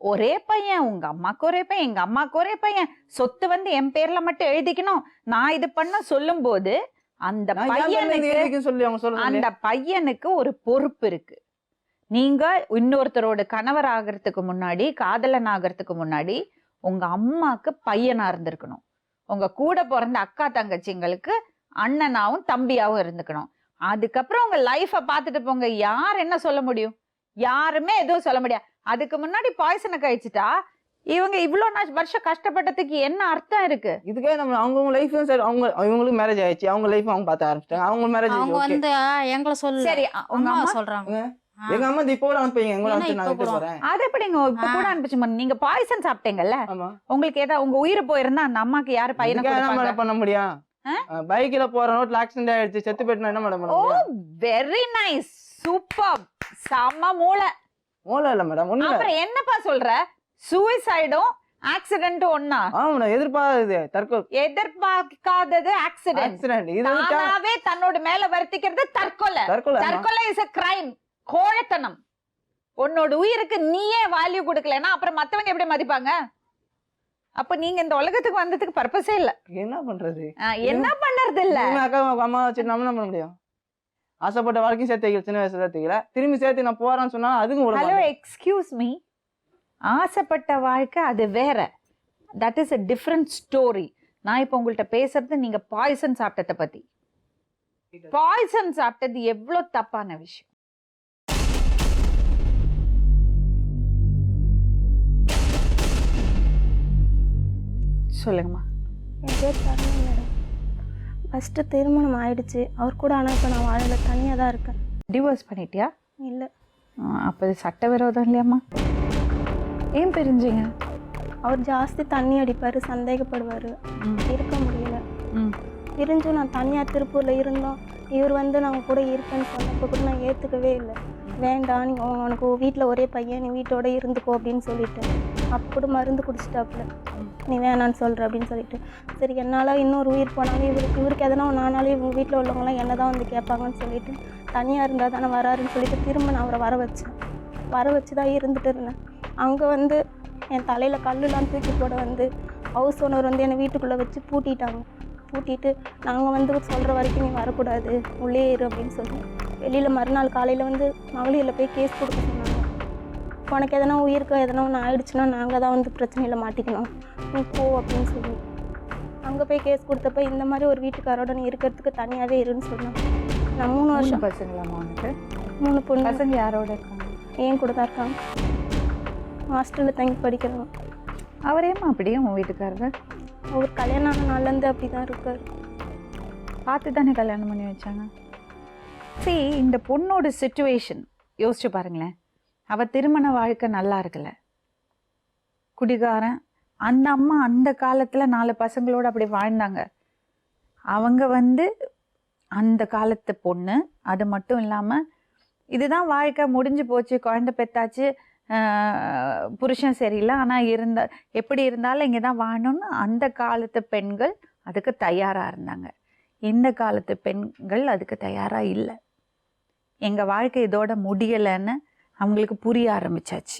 ஒரே பையன், உங்க அம்மாக்கு ஒரே பையன், எங்க அம்மாக்கு ஒரே பையன், சொத்து வந்து என் பேர்ல மட்டும் எழுதிக்கணும், நான் இது பண்ண சொல்லும் போது அந்த பையனுக்கு ஒரு பொறுப்பு இருக்கு. நீங்க இன்னொருத்தரோட கணவர் ஆகிறதுக்கு முன்னாடி, காதலன் ஆகிறதுக்கு முன்னாடி உங்க அம்மாக்கு பையனா இருந்திருக்கணும். உங்க கூட பிறந்த அக்கா தங்கச்சிங்களுக்கு அண்ணனாவும் தம்பியாவும் இருந்துக்கணும். அதுக்கப்புறம் உங்க லைஃப பாத்துட்டு போங்க. யார் என்ன சொல்ல முடியும்? யாருமே எதுவும் சொல்ல முடியாது. அதுக்கு முன்னாடி பாய்சனை கழிச்சுட்டா இவங்க இவ்வளவு வருஷம் கஷ்டப்பட்டதுக்கு என்ன அர்த்தம் இருக்கு? இதுக்கே நம்ம அவங்க லைஃப் அவங்களுக்கு மேரேஜ் ஆயிடுச்சு, அவங்க லைஃப் அவங்க பார்த்து ஆரம்பிச்சிட்டாங்க. அவங்க மேரேஜ் அவங்க வந்து எங்களை சொல்ல சரி, உங்க அம்மா சொல்றாங்க. எங்க அம்மா இப்போ அனுப்புங்க, எங்க நான் போறேன். அது எப்படிங்க இப்ப கூட அனுப்பிச்சு? நீங்க பாய்சன் சாப்பிட்டீங்கல்ல, உங்களுக்கு ஏதாவது உங்க உயிர் போயிருந்தா அந்த அம்மாக்கு யாரு பையனை பண்ண முடியும்? பைக்ல போற ரோட்ல ஆக்சிடென்ட் ஆயிடுச்சு, செத்து போயிட்டா என்ன மேடம்? ஓ வெரி நைஸ், சூப்பர், செம மூளை. மூளை இல்ல மேடம், ஒண்ணு. அப்புறம் என்னப்பா சொல்ற? சூசைடும் ஆக்சிடென்ட்டும் ஒண்ணா? ஆமா, எதிர்பார்க்காதது ஆக்சிடென்ட். தானாவே தன்னோட மேல வருத்திக்கிறது தற்கொலை. தற்கொலை இஸ் a crime, கோழைத்தனம். உன்னோட உயிருக்கு நீயே வேல்யூ கொடுக்கலன்னா அப்புறம் மத்தவங்க எப்படி மதிப்பாங்க? அப்ப நீங்க இந்த உலகத்துக்கு வந்ததுக்கு பர்பஸே இல்ல. என்ன பண்றது? என்ன பண்றது இல்ல. அக்கா அம்மா வச்சு நம்ம என்ன பண்ண முடியும்? ஆசைப்பட்ட வாழ்க்கையும் சேர்த்து வைக்கல, சின்ன வயசுல சேர்த்துக்கல, திரும்பி சேர்த்து நான் போறேன்னு சொன்னா அதுக்கும். ஹலோ, எக்ஸ்கியூஸ் மீ, ஆசைப்பட்ட வாழ்க்கை அது வேற. That is a different story. நான் இப்ப உங்கள்ட்ட பேசுறது நீங்க பாய்சன் சாப்பிட்டதை பத்தி. பாய்சன் சாப்பிட்டது எவ்வளவு தப்பான விஷயம். சொல்லுங்கம்மா. என் பேர் தருணம் மேடம். ஃபஸ்ட்டு திருமணம் ஆயிடுச்சு அவர் கூட. ஆனால் இப்போ நான் வாழல, தனியாக தான் இருக்கேன். டிவோர்ஸ் பண்ணிட்டியா? இல்லை. அப்போ இது சட்டவிரோதம் இல்லையாம்மா? ஏன் பிரிஞ்சிங்க? அவர் ஜாஸ்தி தண்ணி அடிப்பார், சந்தேகப்படுவார், இருக்க முடியல. பிரிஞ்சும் நான் தனியாக திருப்பூரில் இருந்தோம். இவர் வந்து நாங்கள் கூட இருப்பேன்னு சொன்னப்போ கூட நான் ஏற்றுக்கவே இல்லை. வேண்டாம், நீ உனக்கு வீட்டில் ஒரே பையன், நீ வீட்டோட இருந்துக்கோ அப்படின்னு சொல்லிட்டு. அப்போ கூட மருந்து குடிச்சிட்டாப்புல, நீ வேணான்னு சொல்கிற அப்படின்னு சொல்லிட்டு. சரி, என்னால் இன்னொரு உயிர் போனாலும் இவருக்கு எதனா நானாலும் இவங்க வீட்டில் உள்ளவங்களாம் என்ன தான் வந்து கேட்பாங்கன்னு சொல்லிட்டு தனியாக இருந்தால் தானே வராருன்னு சொல்லிட்டு திரும்ப நான் அவரை வர வச்சு தான் இருந்துட்டு இருந்தேன். அங்கே வந்து என் தலையில் கல்லுலாம் தூக்கி போட வந்து ஹவுஸ் ஓனர் வந்து என்னை வீட்டுக்குள்ளே வச்சு பூட்டிட்டு நாங்கள் வந்து சொல்கிற வரைக்கும் நீ வரக்கூடாது, உள்ளே இரு அப்படின்னு சொல்லி வெளியில் மறுநாள் காலையில் வந்து மகளிரில் போய் கேஸ் கொடுக்க சொன்னாங்க. உனக்கு எதனா உயிருக்கு எதனா ஒன்று ஆயிடுச்சுன்னா நாங்கள் தான் வந்து பிரச்சனையில் மாட்டிக்கணும், நீ போ அப்படின்னு சொல்லி அங்கே போய் கேஸ் கொடுத்தப்ப இந்த மாதிரி ஒரு வீட்டுக்காரோட நீ இருக்கிறதுக்கு தனியாகவே இருன்னு சொன்னேன். நான் 3 வருஷம். பசங்களாம்மா உனக்கு? 3 பொண்ணு. பசங்க யாரோட இருக்காங்க? ஏன் கூட தான் இருக்காங்க, ஹாஸ்டலில் தங்கி படிக்கிறாங்க. அவரேம்மா அப்படியே உன் வீட்டுக்காரர்? அவர் கல்யாணம் ஆன நாள்லேருந்து அப்படி தான் இருக்கார். பார்த்து தானே கல்யாணம் பண்ணி வச்சாங்க. சரி, இந்த பொண்ணோட சிச்சுவேஷன் யோசிச்சு பாருங்களேன். அவள் திருமண வாழ்க்கை நல்லா இருக்கல, குடிகாரன். அந்த அம்மா அந்த காலத்தில் 4 பசங்களோடு அப்படி வாழ்ந்தாங்க. அவங்க வந்து அந்த காலத்து பொண்ணு. அது மட்டும் இல்லாமல் இதுதான் வாழ்க்கை, முடிஞ்சு போச்சு, குழந்தை பெற்றாச்சு, புருஷன் சரியில்லை, ஆனால் எப்படி இருந்தாலும் இங்கே தான் வாழணும்னு அந்த காலத்து பெண்கள் அதுக்கு தயாராக இருந்தாங்க. இந்த காலத்து பெண்கள் அதுக்கு தயாராக இல்லை. எங்கள் வாழ்க்கை இதோட முடியலைன்னு அவங்களுக்கு புரிய ஆரம்பிச்சாச்சு.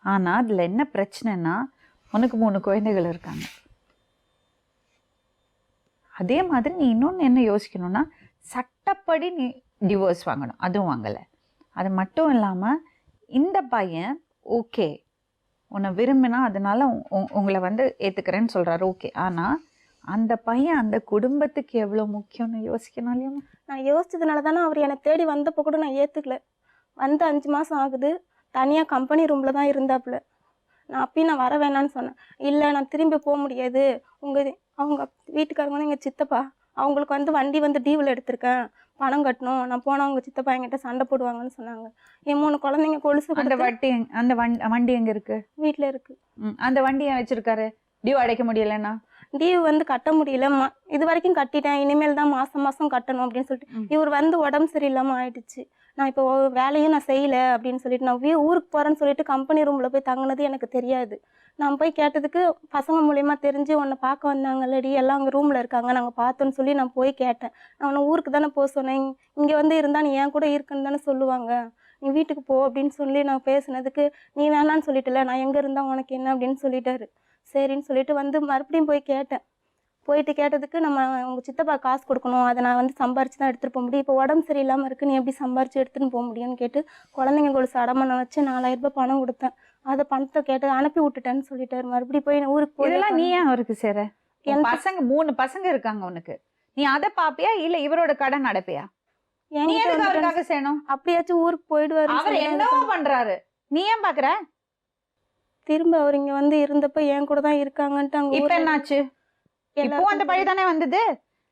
ஆனால் அதில் என்ன பிரச்சனைனா, உனக்கு 3 குழந்தைகள் இருக்காங்க. அதே மாதிரி நீ இன்னொன்று என்ன யோசிக்கணும்னா, சட்டப்படி நீ டிவோர்ஸ் வாங்கணும், அதுவும் வாங்கலை. அது மட்டும் இல்லாமல் இந்த பையன் ஓகே உன்னை விரும்பினா அதனால உங்களை வந்து ஏத்துக்கிறேன்னு சொல்றாரு, ஓகே. ஆனா அந்த பையன் அந்த குடும்பத்துக்கு எவ்வளவு முக்கியம்னு யோசிக்கணும் இல்லையா? நான் யோசிச்சதுனால தானே அவர் என்னை தேடி வந்தப்போ கூட நான் ஏற்றுக்கல. வந்து 5 மாதம் ஆகுது, தனியாக கம்பெனி ரூமில் தான் இருந்தாப்புல. நான் அப்பயும் நான் வர வேணான்னு சொன்னேன். இல்லை நான் திரும்பி போக முடியாது, அவங்க வீட்டுக்காரங்க வந்து எங்கள் சித்தப்பா, அவங்களுக்கு வந்து வண்டி வந்து டியூவில் எடுத்திருக்கேன், பணம் கட்டணும், நான் போனால் அவங்க சித்தப்பா என்கிட்ட சண்டை போடுவாங்கன்னு சொன்னாங்க. என் 3 குழந்தைங்க கொலுசு அந்த வண்டி எங்க இருக்கு? வீட்டில் இருக்கு. அந்த வண்டியை வச்சிருக்காரு, டியூ அடைக்க முடியலன்னா? டியூ வந்து கட்ட முடியல, இது வரைக்கும் கட்டிட்டேன், இனிமேல் தான் மாதம் மாதம் கட்டணும் அப்படின்னு சொல்லிட்டு இவர் வந்து உடம்பு சரியில்லாமல் ஆயிடுச்சு. நான் இப்போ வேலையும் நான் செய்யலை அப்படின்னு சொல்லிட்டு நான் ஊருக்கு போகிறேன்னு சொல்லிட்டு கம்பெனி ரூமில் போய் தங்கினது எனக்கு தெரியாது. நான் போய் கேட்டதுக்கு பசங்க மூலியமாக தெரிஞ்சு உன்னை பார்க்க வந்தாங்கல்லடி, எல்லாம் அங்கே ரூமில் இருக்காங்க, நாங்கள் பார்த்தோன்னு சொல்லி நான் போய் கேட்டேன். நான் உன்னை ஊருக்கு தானே போக சொன்னேன், இங்கே வந்து இருந்தால் நீ என் கூட இருக்குன்னு தானே சொல்லுவாங்க, நீ வீட்டுக்கு போ அப்படின்னு சொல்லி நான் பேசுனதுக்கு நீ வேணான்னு சொல்லிட்டுல, நான் எங்கே இருந்தால் உனக்கு என்ன அப்படின்னு சொல்லிட்டாரு. சரின்னு சொல்லிட்டு வந்து மறுபடியும் போய் கேட்டேன். போயிட்டு கேட்டதுக்கு நம்ம உங்கள் சித்தப்பா காசு கொடுக்கணும், அதை நான் வந்து சம்பாரிச்சு தான் எடுத்துகிட்டு போக முடியும், இப்போ உடம்பு சரியில்லாமல் இருக்குது, நீ எப்படி சம்பாரிச்சு எடுத்துகிட்டு போக முடியும்னு கேட்டு குழந்தைங்க கொலுசு அடமானம் வச்சு 4000 ரூபாய் பணம் கொடுத்தேன். அதை பணத்தை கேட்டு அனுப்பி விட்டுட்டேன்னு சொல்லிட்டாரு. மறுபடியும் போய் ஊருக்கு போயிடலாம். நீ ஏன் அவருக்கு சேர? என் பசங்க 3 பசங்க இருக்காங்க உனக்கு, நீ அதை பாப்பியா இல்ல இவரோட கடன் அடைப்பியா? அவருக்காக செய்யணும். அப்படியாச்சும் ஊருக்கு போயிடுவாரு. அவர் என்னவோ பண்றாரு, நீ ஏன் பாக்குற? திரும்ப அவர் இங்க வந்து இருந்தப்ப என் கூட தான் இருக்காங்கன்ட்டு அங்க இப்ப என்னாச்சு? இப்போ அந்த பழி தானே வந்தது.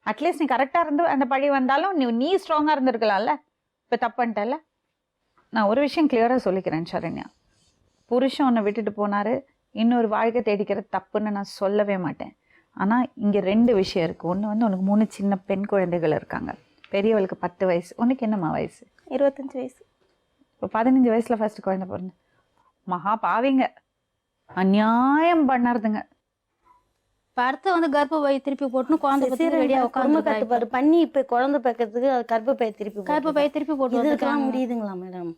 அட்லீஸ்ட் நீ கரெக்டா இருந்து அந்த பழி வந்தாலும் நீ ஸ்ட்ராங்கா இருந்திருக்கலாம்ல. இப்ப தப்புன்ட்டல. நான் ஒரு விஷயம் கிளியரா சொல்லிக்கிறேன் சரண்யா, புருஷன் உன்னை விட்டுட்டு போனாரு, இன்னொரு வாழ்க்கை தேடிக்கிறது தப்புன்னு நான் சொல்லவே மாட்டேன். ஆனா இங்க 2 விஷயம் இருக்கு. ஒண்ணு வந்து உனக்கு 3 சின்ன பெண் குழந்தைகள் இருக்காங்க, பெரியவளுக்கு 10 வயசு, உனக்கு என்னம்மா வயசு? 25 வயசு. இப்போ 15 வயசுல ஃபர்ஸ்ட் குழந்தை பிறந்து. மகா பாவிங்க, அநியாயம் பண்ணறதுங்க. அடுத்து வந்து கர்ப்பப்பை திருப்பி போட்டுன்னு குழந்தை பத்தி ரெடியா உட்காந்து கட்டுப்பாடு பண்ணி இப்ப குழந்தை பக்கத்துக்கு கர்ப்பப்பை திருப்பி போட்டு இதுக்கெல்லாம் முடியுதுங்களா மேடம்?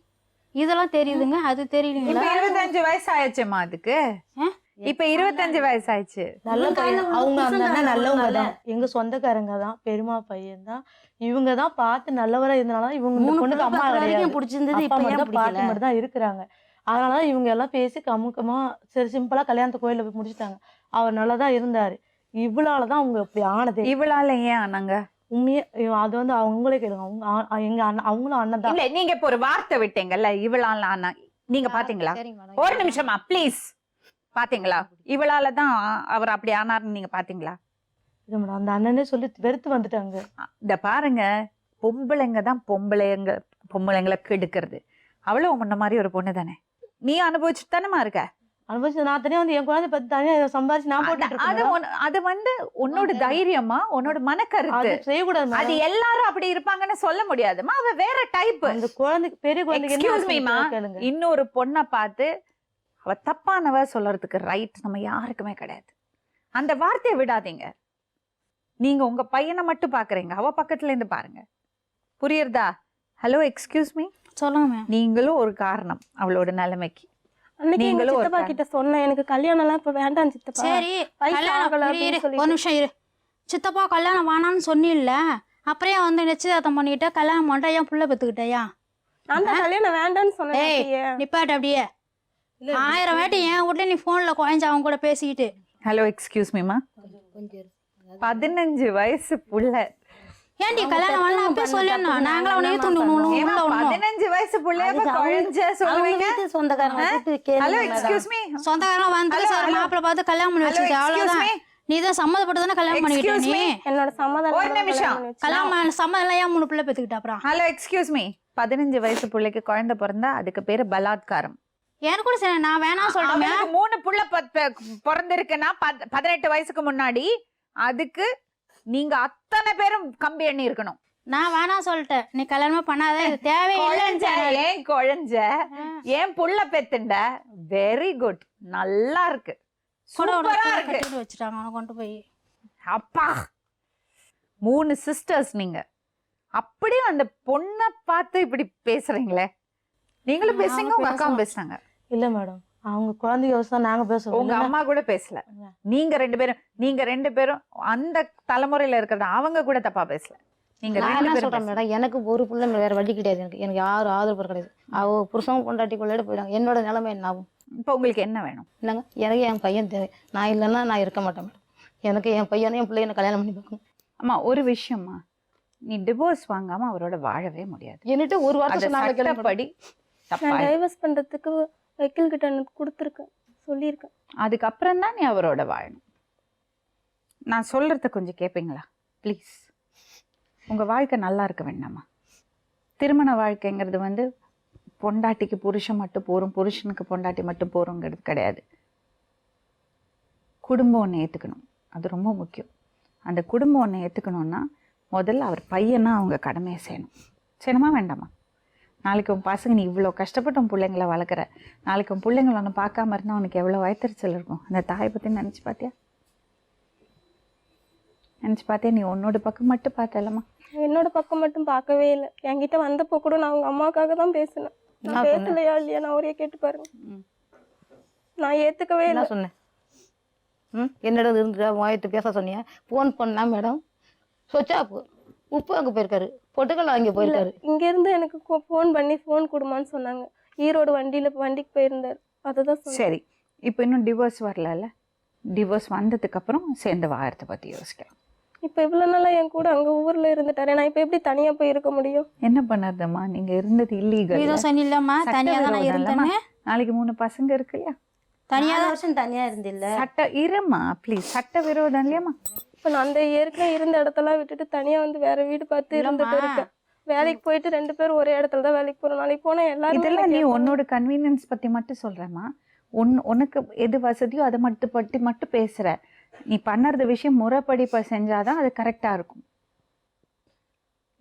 இதெல்லாம் தெரியுதுங்க, அது தெரியலீங்களா? 25 வயசு ஆயிடுச்சுமா அதுக்கு. இப்ப 25 வயசு ஆயிடுச்சு. நல்ல பையன் அவங்க, அந்த அண்ணன் நல்லவங்க தான், எங்க சொந்தக்காரங்க தான், பெருமா பையன் தான். இவங்க தான் பார்த்து நல்லவரா இருந்தனால இவங்க பொண்ணுக்கு அம்மா கிடையாது, பிடிச்சிருந்தது. இப்ப பாட்டி மட்டும் தான் இருக்கிறாங்க. அதனால இவங்க எல்லாம் பேசி கமுக்கமா சரி சிம்பிளா கல்யாணத்தை கோயில போய் முடிச்சுட்டாங்க. அவர் நல்லதான் இருந்தாரு. இவளாலதான் அவங்க இப்படி ஆனது. இவளால ஏன் ஆனாங்க? உண்மையே அது வந்து அவங்களே கேளுங்க. அவங்க எங்க அண்ணன், அவங்களும் அண்ணன் தான். இல்ல நீங்க இப்ப ஒரு வார்த்தை விட்டீங்கல்ல, இவளால ஆனா, நீங்க பாத்தீங்களா? ஒரு நிமிஷமா ப்ளீஸ், பாத்தீங்களா இவளாலதான் அவர் அப்படி ஆனாருன்னு நீங்க பாத்தீங்களா? இல்ல மேடம், அந்த அண்ணனே சொல்லி வெறுத்து வந்துட்டாங்க. இந்த பாருங்க, பொம்பளைங்க தான் பொம்பளைங்களை கெடுக்கிறது. அவ்வளவு முன்ன மாதிரி ஒரு பொண்ணு தானே, நீ அனுபவிச்சுட்டு தானேமா இருக்க. அனுபவிச்சு நான் தனியா வந்து என் குழந்தை பத்தி தனியா சம்பாதிச்சு நான் போட்டு அது வந்து உன்னோட தைரியமா, உன்னோட மனக்கருத்து. செய்யக்கூடாது. அது எல்லாரும் அப்படி இருப்பாங்கன்னு சொல்ல முடியாதுமா, அவ வேற டைப். அந்த குழந்தைக்கு பெரிய குழந்தைக்கு இன்னொரு பொண்ணை பார்த்து அவ தப்பானவ சொல்றதுக்கு ரைட் நம்ம யாருக்குமே கிடையாது. அந்த வார்த்தையை விடாதீங்க. நீங்க உங்க பையனை மட்டும் பாக்குறீங்க, அவ பக்கத்துல இருந்து பாருங்க. புரியுறதா? ஹலோ எக்ஸ்கியூஸ் மீ, சொல்லுங்க. நீங்களும் ஒரு காரணம் அவளோட நிலைமைக்கு. நீங்களும் சித்தப்பா கிட்ட சொன்னேன், எனக்கு கல்யாணம் எல்லாம் இப்ப வேண்டாம் சித்தப்பா. சரி ஒரு நிமிஷம் இரு. சித்தப்பா கல்யாணம் வேணான்னு சொன்னில்ல, அப்புறம் வந்து நிச்சயதார்த்தம் பண்ணிக்கிட்ட, கல்யாணம் பண்ணா ஏன் புள்ள பெத்துக்கிட்டயா? நான் தான் கல்யாணம் வேண்டான்னு சொன்னேன். நிப்பாட்டு அப்படியே 1000 வாட்டி என் வீட்டுல நீ போன்ல குழஞ்சு அவங்க கூட பேசிக்கிட்டு. ஹலோ எக்ஸ்கியூஸ் மீமா, 15 வயசு புள்ள. ஏன்டி கல்யாணம் பண்ணலாம் அப்பவே சொல்லணும், நாங்களும் அவனையே தூண்டணும். 15 வயசு புள்ளைய குழஞ்ச சொல்லுவீங்க. சொந்தக்காரங்க ஹலோ எக்ஸ்கியூஸ் மீ, சொந்தக்காரங்க வந்து சார் மாப்பிள்ளை பார்த்து கல்யாணம் பண்ணி வச்சிருக்க, அவ்வளவுதான். நீ தான் சம்மதப்பட்டு தானே கல்யாணம் பண்ணிக்கிட்ட. நீ என்னோட சம்மதம். ஒரு நிமிஷம், கல்யாணம் சம்மதம் ஏன் 3 பிள்ளை பெத்துக்கிட்ட? அப்புறம் ஹலோ எக்ஸ்கியூஸ் மீ, 15 வயசு பிள்ளைக்கு குழந்தை பிறந்தா அதுக்கு பேரு பலாத்காரம். எனக்கு கூட சரி, நான் வேணாம் சொல்றேன். 3 புள்ள பிறந்திருக்குன்னா 18 வயசுக்கு முன்னாடி, அதுக்கு நீங்க அத்தனை பேரும் கம்பி எண்ணி இருக்கணும். நான் வேணாம் சொல்லிட்டேன், நீ கல்யாணமே பண்ணாத, இது தேவையில்லை. ஏன் குழஞ்ச, ஏன் புள்ள பெத்துண்ட, வெரி குட், நல்லா இருக்கு, சூப்பரா இருக்கு. வச்சுட்டாங்க அவனை கொண்டு போய். அப்பா 3 சிஸ்டர்ஸ் நீங்க, அப்படியே அந்த பொண்ணை பார்த்து இப்படி பேசுறீங்களே. நீங்களும் பேசுறீங்க, உங்க அக்காவும் பேசுறாங்க. இல்ல மேடம், அவங்க குழந்தை யோசிச்சா நாங்க பேசுறோம். உங்க அம்மா கூட பேசல, நீங்க 2 பேரும் அந்த தலைமுறையில இருக்கிறது, அவங்க கூட தப்பா பேசல. நீங்க சொல்றேன் மேடம், எனக்கு ஒரு புள்ள வேற வழி கிடையாது. எனக்கு யாரும் ஆதரவு கிடையாது. அவ புருஷன் பொண்டாட்டி கொள்ளையிட போயிடாங்க. என்னோட நிலைமை என்ன ஆகும்? இப்போ உங்களுக்கு என்ன வேணும்? இல்லைங்க, எனக்கு என் பையன் தேவை. நான் இல்லைன்னா நான் இருக்க மாட்டேன் மேடம். எனக்கு என் பையனை என் பிள்ளைய கல்யாணம் பண்ணி பார்க்கணும். அம்மா ஒரு விஷயம்மா, நீ டிவோர்ஸ் வாங்காம அவரோட வாழவே முடியாது. என்னட்டு ஒரு அது வார்த்தை சொன்னாங்க கேளுங்க. சட்டப்படி நான் தப்பா. டைவர்ஸ் பண்ணுறதுக்கு வக்கீல் கிட்ட எனக்கு கொடுத்துருக்கேன், சொல்லியிருக்கேன். அதுக்கப்புறம் தான் நீ அவரோட வாழணும். நான் சொல்றத கொஞ்சம் கேட்பீங்களா ப்ளீஸ்? உங்க வாழ்க்கை நல்லா இருக்க வேண்டாமா? திருமண வாழ்க்கைங்கிறது வந்து பொண்டாட்டிக்கு புருஷன் மட்டும் போரும், புருஷனுக்கு பொண்டாட்டி மட்டும் போருங்கிறது கிடையாது. குடும்பம் ஒன்று ஏற்றுக்கணும், அது ரொம்ப முக்கியம். அந்த குடும்பம் ஒன்று ஏற்றுக்கணுன்னா முதல்ல அவர் பையனா அவங்க கடமையை செய்யணும். செய்யணுமா வேண்டாமா? நாளைக்கு உன் பசங்க, நீ இவ்வளோ கஷ்டப்பட்டு உன் பிள்ளைங்களை வளர்க்குற, நாளைக்கு உன் பிள்ளைங்களை ஒன்று பார்க்காம இருந்தால் உனக்கு எவ்வளோ வயிற்றுச்சல் இருக்கும். அந்த தாயை பற்றி நினச்சி பார்த்தியா? நினச்சி பார்த்தியா? நீ உன்னோட பக்கம் மட்டும் பார்த்தலம்மா. என்னோட பக்கம் மட்டும் பார்க்கவே இல்லை. என்கிட்ட வந்தப்போ கூட நான் அவங்க அம்மாவுக்காக தான் பேசினேன். நான் பேசலையா இல்லையா நான் அவரையே கேட்டு பாருங்க. நான் ஏற்றுக்கவே என்ன இல்லை. சொன்னேன்? என்னிடம் இருந்து வாயிட்டு பேச சொன்னியா? ஃபோன் பண்ணா மேடம், சொச்சா உப்பு அங்கே போயிருக்காரு, பொட்டுக்கல்ல அங்கே போயிருக்காரு. இங்கேருந்து எனக்கு ஃபோன் பண்ணி ஃபோன் கொடுமான்னு சொன்னாங்க. ஈரோடு வண்டிக்கு போயிருந்தார். அதை தான் சொன்னேன். சரி, இப்போ இன்னும் டிவோர்ஸ் வரல. டிவோர்ஸ் வந்ததுக்கப்புறம் சேர்ந்து வாழறதை பற்றி யோசிக்கலாம். இப்போ இவ்வளோ நாளாக என் கூட அங்கே ஊரில் இருந்துட்டாரு. நான் இப்போ எப்படி தனியாக போய் இருக்க முடியும்? என்ன பண்ணாதம்மா, நீங்கள் இருந்தது இல்லீகல். நீ தான் சொன்னில்லம்மா தனியாக தான் நான் இருந்தேன்னு. நாளைக்கு 3 பசங்க இருக்கு இல்லையா? தனியாக 4 வருஷம் தனியா இருந்தில்ல. சட்ட இருமா ப்ளீஸ், சட்ட விரோதம் இல்லையாம்மா? இப்போ நான் அந்த ஏற்கனவே இருந்த இடத்தெல்லாம் விட்டுட்டு தனியாக வந்து வேற வீடு பார்த்து இருந்துட்டு இருக்கேன். வேலைக்கு போயிட்டு 2 பேரும் ஒரே இடத்துல தான் வேலைக்கு போகிறோம். நாளைக்கு போனால் எல்லாரும் இதெல்லாம் நீ உன்னோட கன்வீனியன்ஸ் பற்றி மட்டும் சொல்கிறேம்மா. உனக்கு எது வசதியோ அதை மட்டும் பேசுகிற. நீ பண்ணுறது விஷயம் முறைப்படி இப்போ செஞ்சாதான் அது கரெக்டாக இருக்கும்.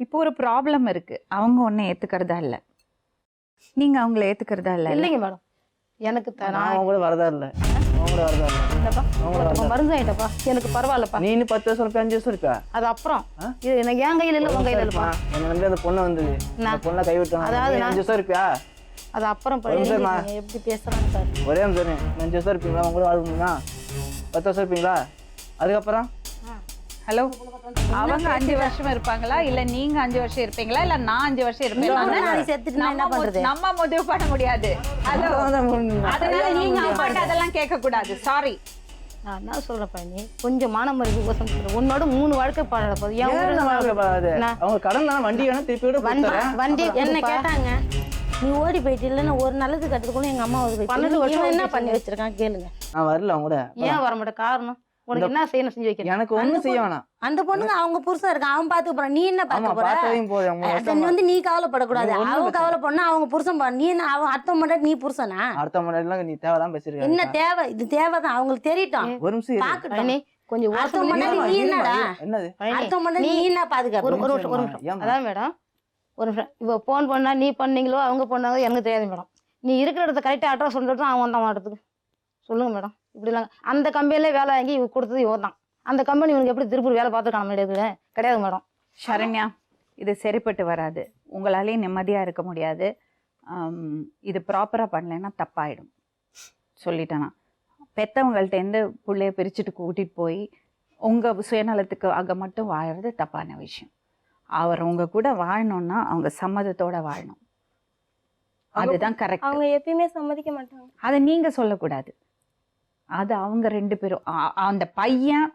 இப்போ ஒரு ப்ராப்ளம் இருக்குது, அவங்க ஒன்றை ஏற்றுக்கிறதா இல்லை, நீங்கள் அவங்கள ஏற்றுக்கிறதா இல்லை. இல்லைங்க மேடம், எனக்கு நான் அவங்க கூட வரதா இல்லை. அவங்க கூட வரதா இல்லை. இல்லப்பா, மருந்து ஆகிட்டப்பா, எனக்கு பரவாயில்லப்பா. நீ இன்னும் 10 வருஷம் இருப்பா, 5 வருஷம் இருப்பா. அது அப்புறம் இது எனக்கு என் கையில் இல்லை, உன் கையில் இல்லைப்பா. என்னை நம்பி அந்த பொண்ணு வந்தது, அந்த பொண்ணை கைவிட்டோம். அதாவது 5 வருஷம் இருப்பியா? அது அப்புறம் எப்படி பேசுறான்னு பாரு. ஒரே நிமிஷம், 5 வருஷம் இருப்பீங்களா? உங்க கூட வாழ்க்கணும்னா 10 வருஷம் இருப்பீங்களா? அதுக்கப்புறம் ஹலோ, அவங்க 5 வருஷம் இருப்பாங்களா, இல்ல நீங்க 5 வருஷம் இருப்பீங்களா, இல்ல நான் 5 வருஷம் இருப்பேன்? செத்துட்டு நான் என்ன பண்றது? நம்ம முடிவு பண்ண முடியாது. ஹலோ, அதனால நீங்க அப்பாட்ட அதெல்லாம் கேட்க கூடாது. சாரி. நான் என்ன சொல்றேன் பையனி, கொஞ்சம் மானமரியாதை கோசம் சொல்றேன். உன்னோட 3 வாழ்க்கை பாழ போகுது. ஏன் வாழ்க்கை பாழாது? அவங்க கடன் தானே, வண்டி வேணா திருப்பி விட வண்டி என்ன கேட்டாங்க, நீ ஓடி போயிட்டு இல்லைன்னா ஒரு நல்லது கட்டுறதுக்குள்ள எங்க அம்மா ஓடி போயிட்டு 12 வருஷம் என்ன பண்ணி வச்சிருக்கான் கேளுங்க. நான் வரல அவங்க கூட. ஏன் வர மாட்டேன்? காரணம் உனக்கு என்ன செய்யணும் செஞ்சு வைக்கிறேன். எனக்கு ஒண்ணும் செய்ய வேணாம். அந்த பொண்ணுங்க அவங்க புருஷன் இருக்கான், அவன் பாத்துக்க போறான். நீ என்ன பாக்க போற? பார்த்ததையும் வந்து நீ கவலைப்படக்கூடாது. அவங்க கவலைப்படணும், அவங்க புருஷன் நீ என்ன அவன் அர்த்தம் பண்ண நீ புருஷனா? அடுத்த முன்னாடி நீ தேவைதான் பேசிருக்க. என்ன தேவை? இது தேவைதான், அவங்களுக்கு தெரியட்டும். ஒரு நிமிஷம் பாக்கட்டும். கொஞ்சம் அர்த்தம் பண்ண நீ என்னடா? என்னது அர்த்தம் பண்ண நீ என்ன பாதுகாப்பு? ஒரு நிமிஷம். அதான் மேடம், ஒரு நிமிஷம். இப்போ ஃபோன் பண்ணா நீ பண்ணீங்களோ அவங்க பண்ணாங்களோ எனக்கு தெரியாது மேடம். நீ இருக்கிற இடத்த கரெக்டாக அட்ரஸ் சொல்லிட்டு அவன் வந்தான் மாட்டதுக்கு. சொல்லுங்க மேடம், இப்படி இல்லைங்க. அந்த கம்பெனிலே வேலை வாங்கி இவ கொடுத்தது இவன் தான். அந்த கம்பெனி இவனுக்கு எப்படி திருப்பூர் வேலை பார்த்துருக்கான முடியாது? கிடையாது மேடம். சரண்யா, இது சரிப்பட்டு வராது. உங்களாலேயும் நிம்மதியாக இருக்க முடியாது. இது ப்ராப்பராக பண்ணலைன்னா தப்பாயிடும். சொல்லிட்டேனா, பெற்றவங்கள்ட்ட எந்த பிள்ளைய பிரிச்சுட்டு கூட்டிகிட்டு போய் உங்கள் சுயநலத்துக்கு ஆக மட்டும் வாழறது தப்பான விஷயம். அவர் உங்க கூட வாழணும்னா அவங்க சம்மதத்தோட வாழணும். அதுதான் கரெக்ட். அவங்க எப்பயுமே சம்மதிக்க மாட்டாங்க. அதை நீங்க சொல்லக்கூடாது. அது அவங்க 2 பேரும். அந்த பையன்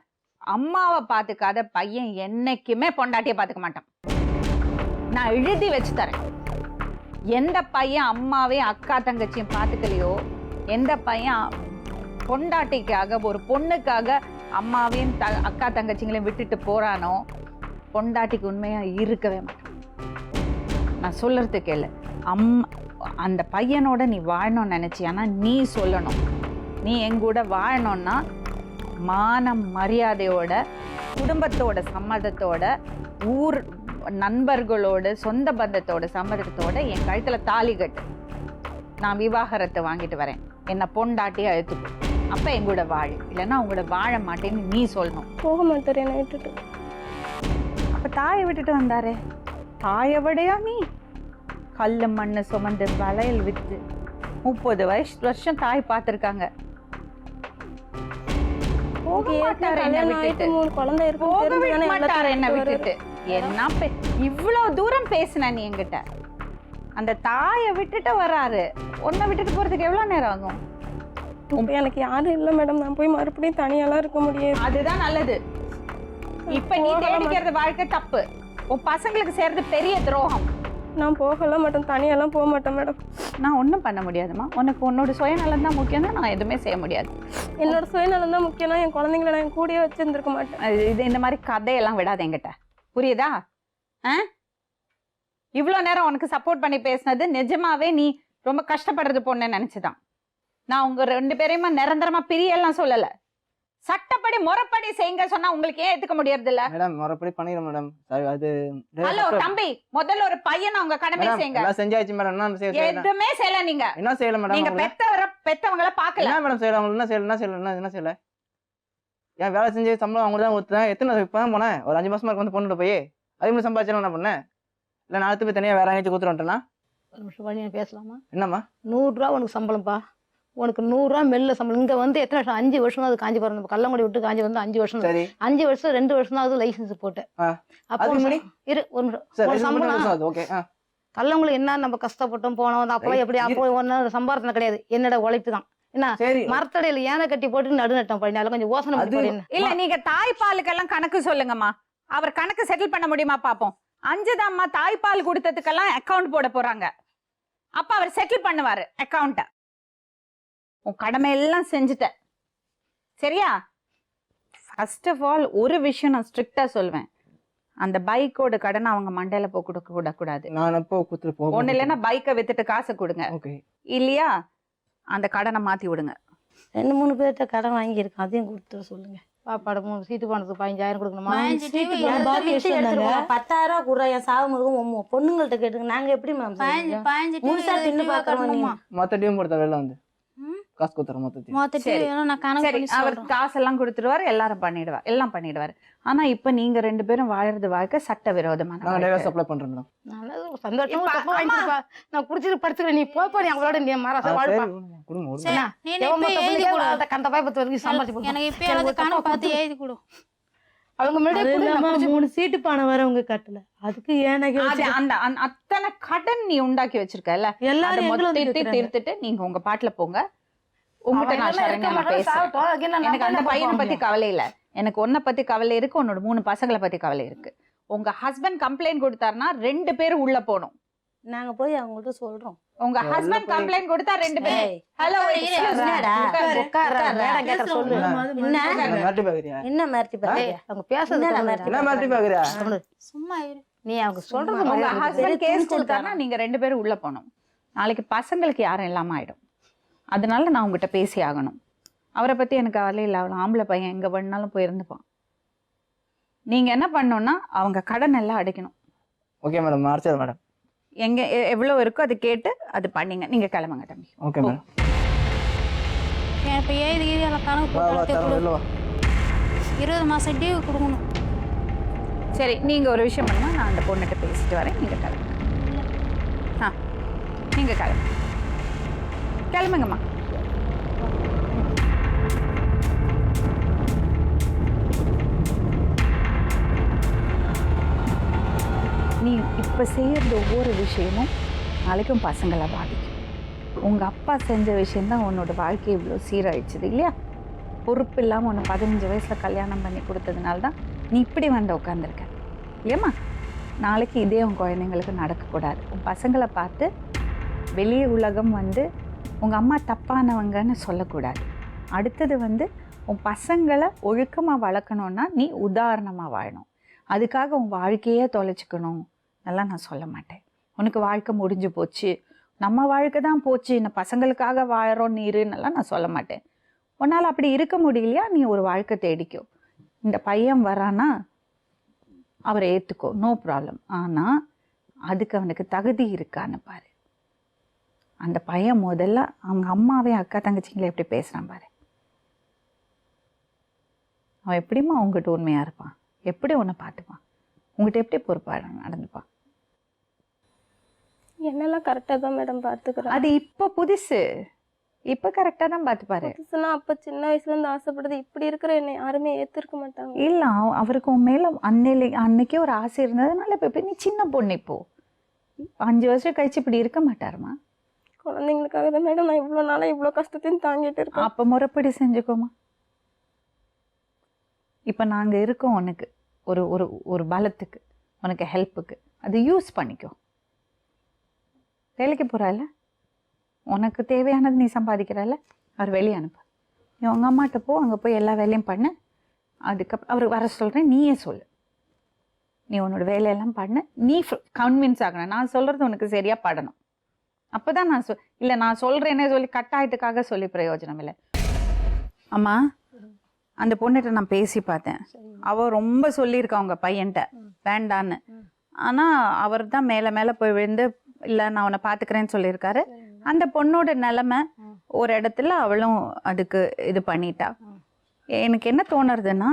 அம்மாவை பார்த்துக்காத பையன் என்னைக்குமே பொண்டாட்டியை பார்த்துக்க மாட்டான். நான் எழுதி வச்சு தரேன். எந்த பையன் அம்மாவையும் அக்கா தங்கச்சியும் பார்த்துக்கலையோ, எந்த பையன் பொண்டாட்டிக்காக ஒரு பொண்ணுக்காக அம்மாவையும் அக்கா தங்கச்சிங்களையும் விட்டுட்டு போறானோ, பொண்டாட்டிக்கு உண்மையா இருக்கவே மாட்டான். நான் சொல்றது கேளு. அந்த பையனோட நீ வாழணும்னு நினைச்சியானா நீ சொல்லணும். நீ எங்கூட வாழணும்னா மானம் மரியாதையோட, குடும்பத்தோட சம்மதத்தோட, ஊர் நண்பர்களோட, சொந்த பந்தத்தோட சம்மதத்தோட என் கழுத்துல தாலி கட்டு. நான் விவாகரத்தை வாங்கிட்டு வரேன், என்னை பொண்டாட்டியா எடுத்துக்கோ. அப்ப எங்கூட வாழ, இல்லைன்னா உங்களோட வாழ மாட்டேன்னு நீ சொல்லணும். போக மாட்டார் என்னை விட்டுட்டு. அப்ப தாயை விட்டுட்டு வந்தாரே, தாயை விடையா நீ? கல்லு மண்ணு சுமந்து வளையல் வித்து 30 வருஷம் தாய் பார்த்துருக்காங்க. போக மாட்டாரு என்ன விட்டுட்டு. 3 குழந்தை இருக்கு. போக மாட்டாரு என்ன விட்டுட்டு. என்ன இவ்வளவு தூரம் பேசின நீ என்கிட்ட. அந்த தாயை விட்டுட்டு வராரு. உன்னை விட்டுட்டு போறதுக்கு எவ்வளவு நேரம் ஆகும்? இப்போ எனக்கு யாரும் இல்லை மேடம். நான் போய் மறுபடியும் தனியாலாம் இருக்க முடியாது. அதுதான் நல்லது. இப்ப நீ தேடிக்கிறது வாழ்க்கை தப்பு. உன் பசங்களுக்கு சேர்றது பெரிய துரோகம். நான் போகலாம் மாட்டேன், தனியாலாம் போக மாட்டேன் மேடம். நான் ஒன்றும் பண்ண முடியாதுமா. உனக்கு உன்னோட சுயநலம் தான் முக்கியம்னா நான் எதுவுமே செய்ய முடியாது. என்னோட சுயநலம் தான் முக்கியம்னா என் குழந்தைங்கள நான் என் கூடயே வச்சிருந்துருக்க மாட்டேன். இது இந்த மாதிரி கதையெல்லாம் விடாத என்கிட்ட, புரியுதா? இவ்வளோ நேரம் உனக்கு சப்போர்ட் பண்ணி பேசினது நிஜமாவே நீ ரொம்ப கஷ்டப்படுறது பொண்ணுன்னு நினைச்சுதான். நான் உங்க 2 பேரையுமா நிரந்தரமா பிரியெல்லாம் சொல்லல. சட்டப்படி முறைப்படி செய்யுங்க சொன்னா உங்களுக்கு ஏன் ஏத்துக்க முடியறது இல்ல? மேடம் முறைப்படி பண்ணிடுறோம் மேடம். அது ஹலோ தம்பி, முதல்ல ஒரு பையனை உங்க கடமை செய்யுங்க. எல்லாம் செஞ்சாச்சு மேடம். என்ன செய்யல? எதுவுமே செய்யல. நீங்க என்ன செய்யல மேடம்? நீங்க பெத்தவங்கள பாக்கல. என்ன மேடம் செய்யல? அவங்க என்ன செய்யல? ஏன் வேலை செஞ்சு சம்பளம் அவங்க தான் ஒருத்தன். எத்தனை இப்பதான் போனேன், ஒரு 5 மாசமா வந்து பொண்ணு போய் அதே மாதிரி சம்பாதிச்சா என்ன பண்ணேன்? இல்ல நாளத்து போய் தனியா வேற எங்கேயாச்சும் கொடுத்துருவேன்ட்டேன்னா? ஒரு நிமிஷம் பண்ணி பேசலாமா? என்னம்மா 100 ரூபா உனக்கு சம்பளம்ப்பா. உனக்கு 100 ரூபா மெல்ல சம்பளம். இங்கே வந்து எத்தனை வருஷம்? 5 வருஷம் தான் அது காஞ்சிபுரம். நம்ம கள்ளங்குடி விட்டு காஞ்சி வந்து 5 வருஷம். சரி 5 வருஷம் 2 வருஷம் தான் அது லைசன்ஸ் போட்டேன். அப்போ இரு ஒரு நிமிஷம். ஒரு சம்பளம் ஓகே. கள்ளங்குடி என்ன நம்ம கஷ்டப்பட்டோம் போனோம். அப்போ எப்படி அப்போ ஒன்றும் சம்பாரத்தனை கிடையாது. என்னோட உழைப்பு தான். என்ன மரத்தடையில ஏனை கட்டி போட்டு நடுநட்டம் பண்ணினாலும் கொஞ்சம் யோசனை பண்ணி. இல்ல நீங்க தாய்ப்பாலுக்கெல்லாம் கணக்கு சொல்லுங்கம்மா. அவர் கணக்கு செட்டில் பண்ண முடியுமா பாப்போம். 5 தான்மா தாய்ப்பால் கொடுத்ததுக்கெல்லாம் அக்கௌண்ட் போட போறாங்க. அப்ப அவர் செட்டில் பண்ணுவாரு அக்கௌண்ட்ட. உன் கடமை எல்லாம் செஞ்சுட்ட சரியா? ஃபர்ஸ்ட் ஆஃப் ஆல் ஒரு விஷயம் நான் ஸ்ட்ரிக்டா சொல்வேன். அந்த பைக்கோட கடனை அவங்க மண்டையில கொடுக்க கூடாது. ஒண்ணு இல்லைன்னா பைக்கை வித்துட்டு காசு கொடுங்க. இல்லையா அந்த கடனை மாத்தி விடுங்க. 2-3 பேர்கிட்ட கடன் வாங்கியிருக்கேன், அதையும் கொடுத்துட சொல்லுங்க. பாப்பாட 3 சீட்டு போனதுக்கு 15,000 கொடுக்கணுமா? 10,000 ரூபா கூட என் சாவு முருகும் பொண்ணுங்கள்ட்ட கேட்டுங்க. நாங்க எப்படி மேம் முழுசா தின்னு பாக்குறோம்? மொத்த டீம் போடுற வெளில வந்து காசு கொடுத்துறோம். அவர் காசெல்லாம் கொடுத்துருவாரு, எல்லாரும் பண்ணிடுவார், எல்லாம் பண்ணிடுவாரு. ஆனா இப்ப நீங்க 2 பேரும் வாழறது வாழ்க்கை சட்ட விரோதமான. நான் குடிச்சிட்டு படுத்துக்கிறேன். நீ போப்பா, நீ அவளோட நீ மாறாச வாழ்ப்பா. அவங்க முன்னாடி 3 சீட்டு பானை வர உங்க கட்டல. அதுக்கு அத்தனை கடன் நீ உண்டாக்கி வச்சிருக்கல, எல்லாரும் தீர்த்துட்டு நீங்க உங்க பாட்டுல போங்க. உங்ககிட்ட நான் சரண்யா பேசுறேன். எனக்கு அந்த பையனை பத்தி கவலை இல்ல. எனக்கு உன்னை பத்தி கவலை இருக்கு, உன்னோட 3 பசங்களை பத்தி கவலை இருக்கு. உங்க ஹஸ்பண்ட் கம்ப்ளைண்ட் கொடுத்தாருன்னா 2 பேரும் உள்ள போகணும். நாங்க போய் அவங்கள்ட்ட சொல்றோம். உங்க ஹஸ்பண்ட் கம்ப்ளைண்ட் கொடுத்தா 2 பேரும். ஹலோ என்ன மாத்தி பாக்குறியா? அவங்க பேசுறது சும்மா நீ அவங்க சொல்றது. உங்க ஹஸ்பண்ட் கேஸ் கொடுத்தாருன்னா நீங்க 2 பேரும் உள்ள போகணும். நாளைக்கு பசங்களுக்கு யாரும் இல்லாம ஆயிடும். அதனால நான் உங்ககிட்ட பேசி ஆகணும். அவரை பத்தி எனக்கு கவலை இல்லை. அவளை ஆம்பளை பையன் எங்க வேணாலும் போயிருந்துப்பான். நீங்க என்ன பண்ணணும்னா அவங்க கடன் எல்லாம் அடைக்கணும். Okay madam. மார்ச்சர் மேடம் எங்க எவ்வளவு இருக்கோ அது கேட்டு அது பண்ணீங்க. நீங்க கிளம்புங்க தம்பி. Okay madam. இப்போ கணக்கு 20 மாசம் டியூ கொடுக்கணும். சரி நீங்க ஒரு விஷயம் பண்ணா, நான் அந்த பொண்ணுகிட்ட பேசிட்டு வரேன். நீங்க கிளம்புங்க. நீங்க கிளம்புங்கம்மா. நீ இப்போ செய்யறது ஒவ்வொரு விஷயமும் நாளைக்கும் பசங்களை பாதிக்கும். உங்கள் அப்பா செஞ்ச விஷயந்தான் உன்னோட வாழ்க்கை இவ்வளோ சீரழிச்சது இல்லையா? பொறுப்பு இல்லாமல் உன்னை 15 வயசில் கல்யாணம் பண்ணி கொடுத்ததுனால தான் நீ இப்படி வந்து உட்காந்துருக்க இல்லையம்மா? நாளைக்கு இதே உன் குழந்தைங்களுக்கு நடக்கக்கூடாது. உன் பசங்களை பார்த்து வெளியே உலகம் வந்து உங்கள் அம்மா தப்பானவங்கன்னு சொல்லக்கூடாது. அடுத்தது வந்து உன் பசங்களை ஒழுக்கமாக வளர்க்கணுன்னா நீ உதாரணமாக வாழணும். அதுக்காக உன் வாழ்க்கையே தொலைச்சிக்கணும் அதெல்லாம் நான் சொல்ல மாட்டேன். உனக்கு வாழ்க்கை முடிஞ்சு போச்சு, நம்ம வாழ்க்கை தான் போச்சு, இன்னும் பசங்களுக்காக வாழறோம் நீருன்னெல்லாம் நான் சொல்ல மாட்டேன். உன்னால் அப்படி இருக்க முடியலையா, நீ ஒரு வாழ்க்கை தேடிக்கோ. இந்த பையன் வரானா அவரை ஏற்றுக்கோ, நோ ப்ராப்ளம். ஆனால் அதுக்கு அவனுக்கு தகுதி இருக்கான்னு பாரு. அந்த பையன் முதல்ல அவங்க அம்மாவையும் அக்கா தங்கச்சிங்களை எப்படி பேசுகிறான் பாரு. அவன் எப்படிம்மா உங்ககிட்ட உண்மையாக இருப்பான்? எப்படி உன்னை பார்த்துப்பான்? உங்ககிட்ட எப்படி பொறுப்பாக நடந்துப்பான்? என்னெல்லாம் கரெக்டாக தான் மேடம் பார்த்துக்கிறேன். அது இப்போ புதுசு, இப்போ கரெக்டாக தான் பார்த்துப்பாரு. புதுசுனா அப்போ சின்ன வயசுலேருந்து ஆசைப்படுது. இப்படி இருக்கிற என்னை யாருமே ஏற்றிருக்க மாட்டாங்க. இல்லை, அவருக்கு உன் மேலே அன்னைக்கே ஒரு ஆசை இருந்ததுனால இப்போ எப்படி நீ சின்ன பொண்ணு இப்போ 5 வருஷம் கழிச்சு இப்படி இருக்க மாட்டாருமா? குழந்தைங்களுக்காக தான் மேடம் நான் இவ்வளோ நாளாக இவ்வளோ கஷ்டத்தையும் தாங்கிட்டு இருக்கேன். அப்போ முறைப்படி செஞ்சுக்கோமா. இப்போ நாங்கள் இருக்கோம் உனக்கு ஒரு ஒரு ஒரு பலத்துக்கு, உனக்கு ஹெல்ப்புக்கு. அது யூஸ் பண்ணிக்கோ. வேலைக்கு போகிறால, உனக்கு தேவையானது நீ சம்பாதிக்கிறால, அவர் வெளியே அனுப்பு. நீ உங்கள் அம்மாட்ட போ, அங்கே போய் எல்லா வேலையும் பண்ணு. அதுக்கப்புறம் அவர் வர சொல்கிறேன், நீயே சொல்லு. நீ உன்னோட வேலையெல்லாம் பண்ணு. நீ கன்வின்ஸ் ஆகணும். நான் சொல்கிறது உனக்கு சரியாக படணும். அப்போ தான் நான் இல்லை நான் சொல்கிறேன்னே சொல்லி கட்டாயத்துக்காக சொல்லி பிரயோஜனம் இல்லை. அம்மா, அந்த பொண்ணுகிட்ட நான் பேசி பார்த்தேன். அவள் ரொம்ப சொல்லியிருக்கா அவங்க பையன்கிட்ட வேண்டான்னு. ஆனால் அவர் தான் மேலே மேலே போய் விழுந்து இல்லை நான் அவனை பார்த்துக்கிறேன்னு சொல்லியிருக்காரு. அந்த பொண்ணோட நிலைமை ஒரு இடத்துல அவளும் அதுக்கு இது பண்ணிட்டா. எனக்கு என்ன தோணுறதுன்னா,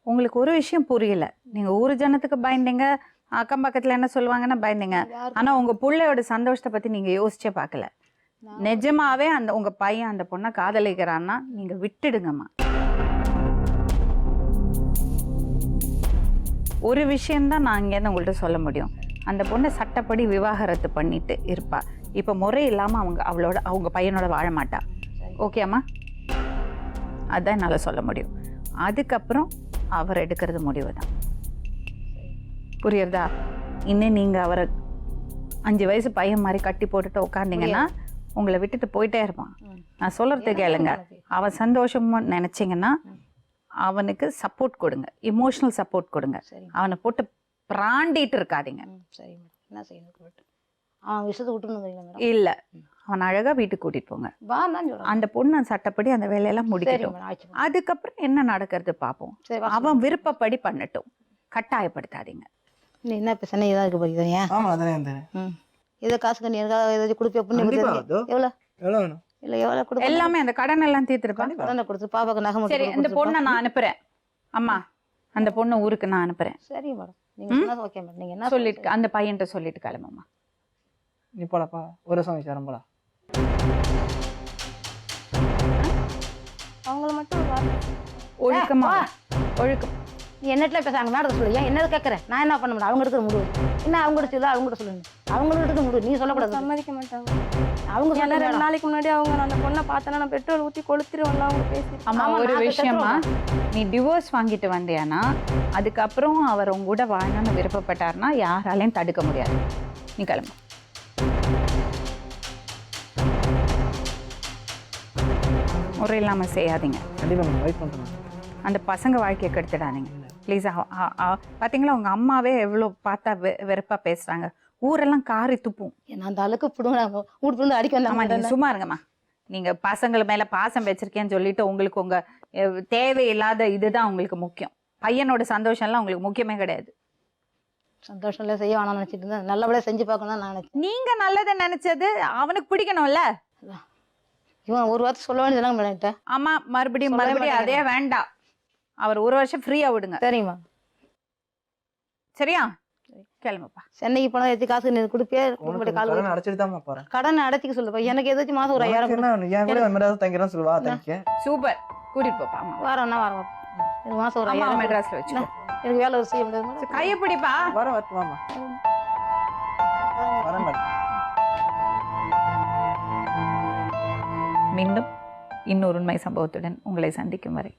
உங்களுக்கு ஒரு விஷயம் புரியல. நீங்கள் ஊர் ஜனத்துக்கு பயந்தீங்க, அக்கம் பக்கத்தில் என்ன சொல்லுவாங்கன்னா பயந்தீங்க. ஆனால் உங்கள் பிள்ளையோட சந்தோஷத்தை பற்றி நீங்கள் யோசிச்சே பார்க்கல. நிஜமாவே அந்த உங்கள் பையன் அந்த பொண்ணை காதலிக்கிறான்னா நீங்கள் விட்டுடுங்கம்மா. ஒரு விஷயந்தான் நான் இங்கேருந்து உங்கள்கிட்ட சொல்ல முடியும். அந்த பொண்ணை சட்டப்படி விவாகரத்து பண்ணிட்டு இருப்பா. இப்போ முறை இல்லாமல் அவங்க பையனோட வாழ மாட்டா. ஓகேம்மா? அதுதான் என்னால் சொல்ல முடியும். அதுக்கப்புறம் அவர் எடுக்கிறது முடிவு தான். புரியுறதா? இன்னும் நீங்கள் அவரை 5 வயசு பையன் மாதிரி கட்டி போட்டுட்டு உட்காந்திங்கன்னா உங்களை விட்டுட்டு போயிட்டே இருப்பான். நான் சொல்கிறது கேளுங்க. அவன் சந்தோஷமாக நினச்சிங்கன்னா அவனுக்கு சப்போர்ட் கொடுங்க, இமோஷனல் சப்போர்ட் கொடுங்க. அவனை போட்டு பிராண்டிட்டு இருக்காதீங்க. சரி மேடம், என்ன செய்யணும்? அவன் விஷயத்தை விட்டுருந்தீங்க இல்லை, அவன் அழகாக வீட்டுக்கு கூட்டிகிட்டு போங்க. அந்த பொண்ணு சட்டப்படி அந்த வேலையெல்லாம் முடிக்கட்டும். அதுக்கப்புறம் என்ன நடக்கிறது பார்ப்போம். அவன் விருப்பப்படி பண்ணட்டும், கட்டாயப்படுத்தாதீங்க. நீ என்ன பேசுனா இதாக இருக்கு போய் ஆமா அதானே இதை காசு கண்ணி ஏதாச்சும் கொடுப்பேன். எவ்வளோ வேணும்? இல்லை எவ்வளோ கொடுப்பேன். எல்லாமே அந்த கடன் எல்லாம் தீர்த்துருப்பான். கடனை கொடுத்து பாப்பாக்கு நகை. சரி, அந்த பொண்ணை நான் அனுப்புறேன். அம்மா, அந்த பொண்ணை ஊருக்கு நான் அனுப்புறேன். சரி மேடம், நீங்கள் ஓகே மேடம். நீங்கள் என்ன சொல்லிட்டு அந்த பையன்கிட்ட சொல்லிட்டு கிளம்புமா. நீ போலப்பா, ஒரு வருஷம் சேரம் போல. அவங்கள மட்டும் ஒழுக்கமா ஒழுக்கம். நீ என்னட்டில் பேசுறாங்க மேடம் சொல்லு. ஏன் என்னது கேட்குறேன்? நான் என்ன பண்ண முடியும்? அவங்க இருக்கிற முடிவு என்ன? அவங்க சொல்லு, அவங்க சொல்லுங்க. அவங்களுக்கு முடிவு நீ சொல்லக்கூடாது. சம்மதிக்க மாட்டாங்க. அவங்க சொன்ன 2 நாளைக்கு முன்னாடி அவங்க அந்த பொண்ணை பார்த்தேன்னா நான் பெட்ரோல் ஊற்றி கொளுத்திருவேன் அவங்க பேசி. அம்மா, ஒரு விஷயமா, நீ டிவோர்ஸ் வாங்கிட்டு வந்தியானா அதுக்கப்புறம் அவர் உங்க கூட வாழணும்னு விருப்பப்பட்டாருன்னா யாராலையும் தடுக்க முடியாது. நீ கிளம்பு. முறை இல்லாமல் செய்யாதீங்க. கண்டிப்பாக வெயிட் பண்ணுறேன். அந்த பசங்க வாழ்க்கையை கெடுத்துடாதீங்க ப்ளீஸ். பார்த்தீங்களா உங்கள் அம்மாவே எவ்வளோ பார்த்தா வெறுப்பாக பேசுகிறாங்க. ஊரெல்லாம் காரி துப்பும். நான் அந்த அளவுக்கு பிடுங்க வீட்டு அடிக்க ஆமாம், நீங்கள் சும்மா இருங்கம்மா. நீங்கள் பசங்கள் மேலே பாசம் வச்சிருக்கேன்னு சொல்லிட்டு உங்களுக்கு உங்கள் தேவையில்லாத இதுதான் உங்களுக்கு முக்கியம். பையனோட சந்தோஷம்லாம் உங்களுக்கு முக்கியமே கிடையாது. சந்தோஷம் இல்லை, செய்ய வேணாம்னு நினச்சிட்டு இருந்தேன். நல்லபடியாக செஞ்சு பார்க்கணும் தான் நான் நினச்சேன். நீங்கள் நல்லதை நினச்சது அவனுக்கு பிடிக்கணும்ல. இவன் ஒரு வார்த்தை சொல்ல வேண்டியதுனாங்க மேடம். ஆமாம், மறுபடியும் அதே வேண்டாம். அவர் 1 வருஷம் ஃப்ரீயாக விடுங்க. சரிம்மா, சரியா? கிளம்புப்பா. சென்னைக்கு போனால் எது காசு நீ கொடுப்பே கடன் அடைச்சிட்டு தான் போகிறேன். கடனை அடைச்சிக்க சொல்லுப்பா. எனக்கு எதாச்சும் மாதம் ஒரு 5000 என் கூட மெட்ராஸ் தங்கிறேன் சொல்லுவா. தேங்க்யூ. சூப்பர், கூட்டிட்டு போப்பா. ஆமா, வரேன்னா வரேன். எனக்கு மாதம் ஒரு 5000 மெட்ராஸ்ல வச்சு எனக்கு வேலை ஒரு செய்ய முடியாது. கையை பிடிப்பா. வரட்டுமாமா. வரேன் மேடம். மீண்டும் இன்னொரு உண்மை சம்பவத்துடன் உங்களை சந்திக்கும் வரை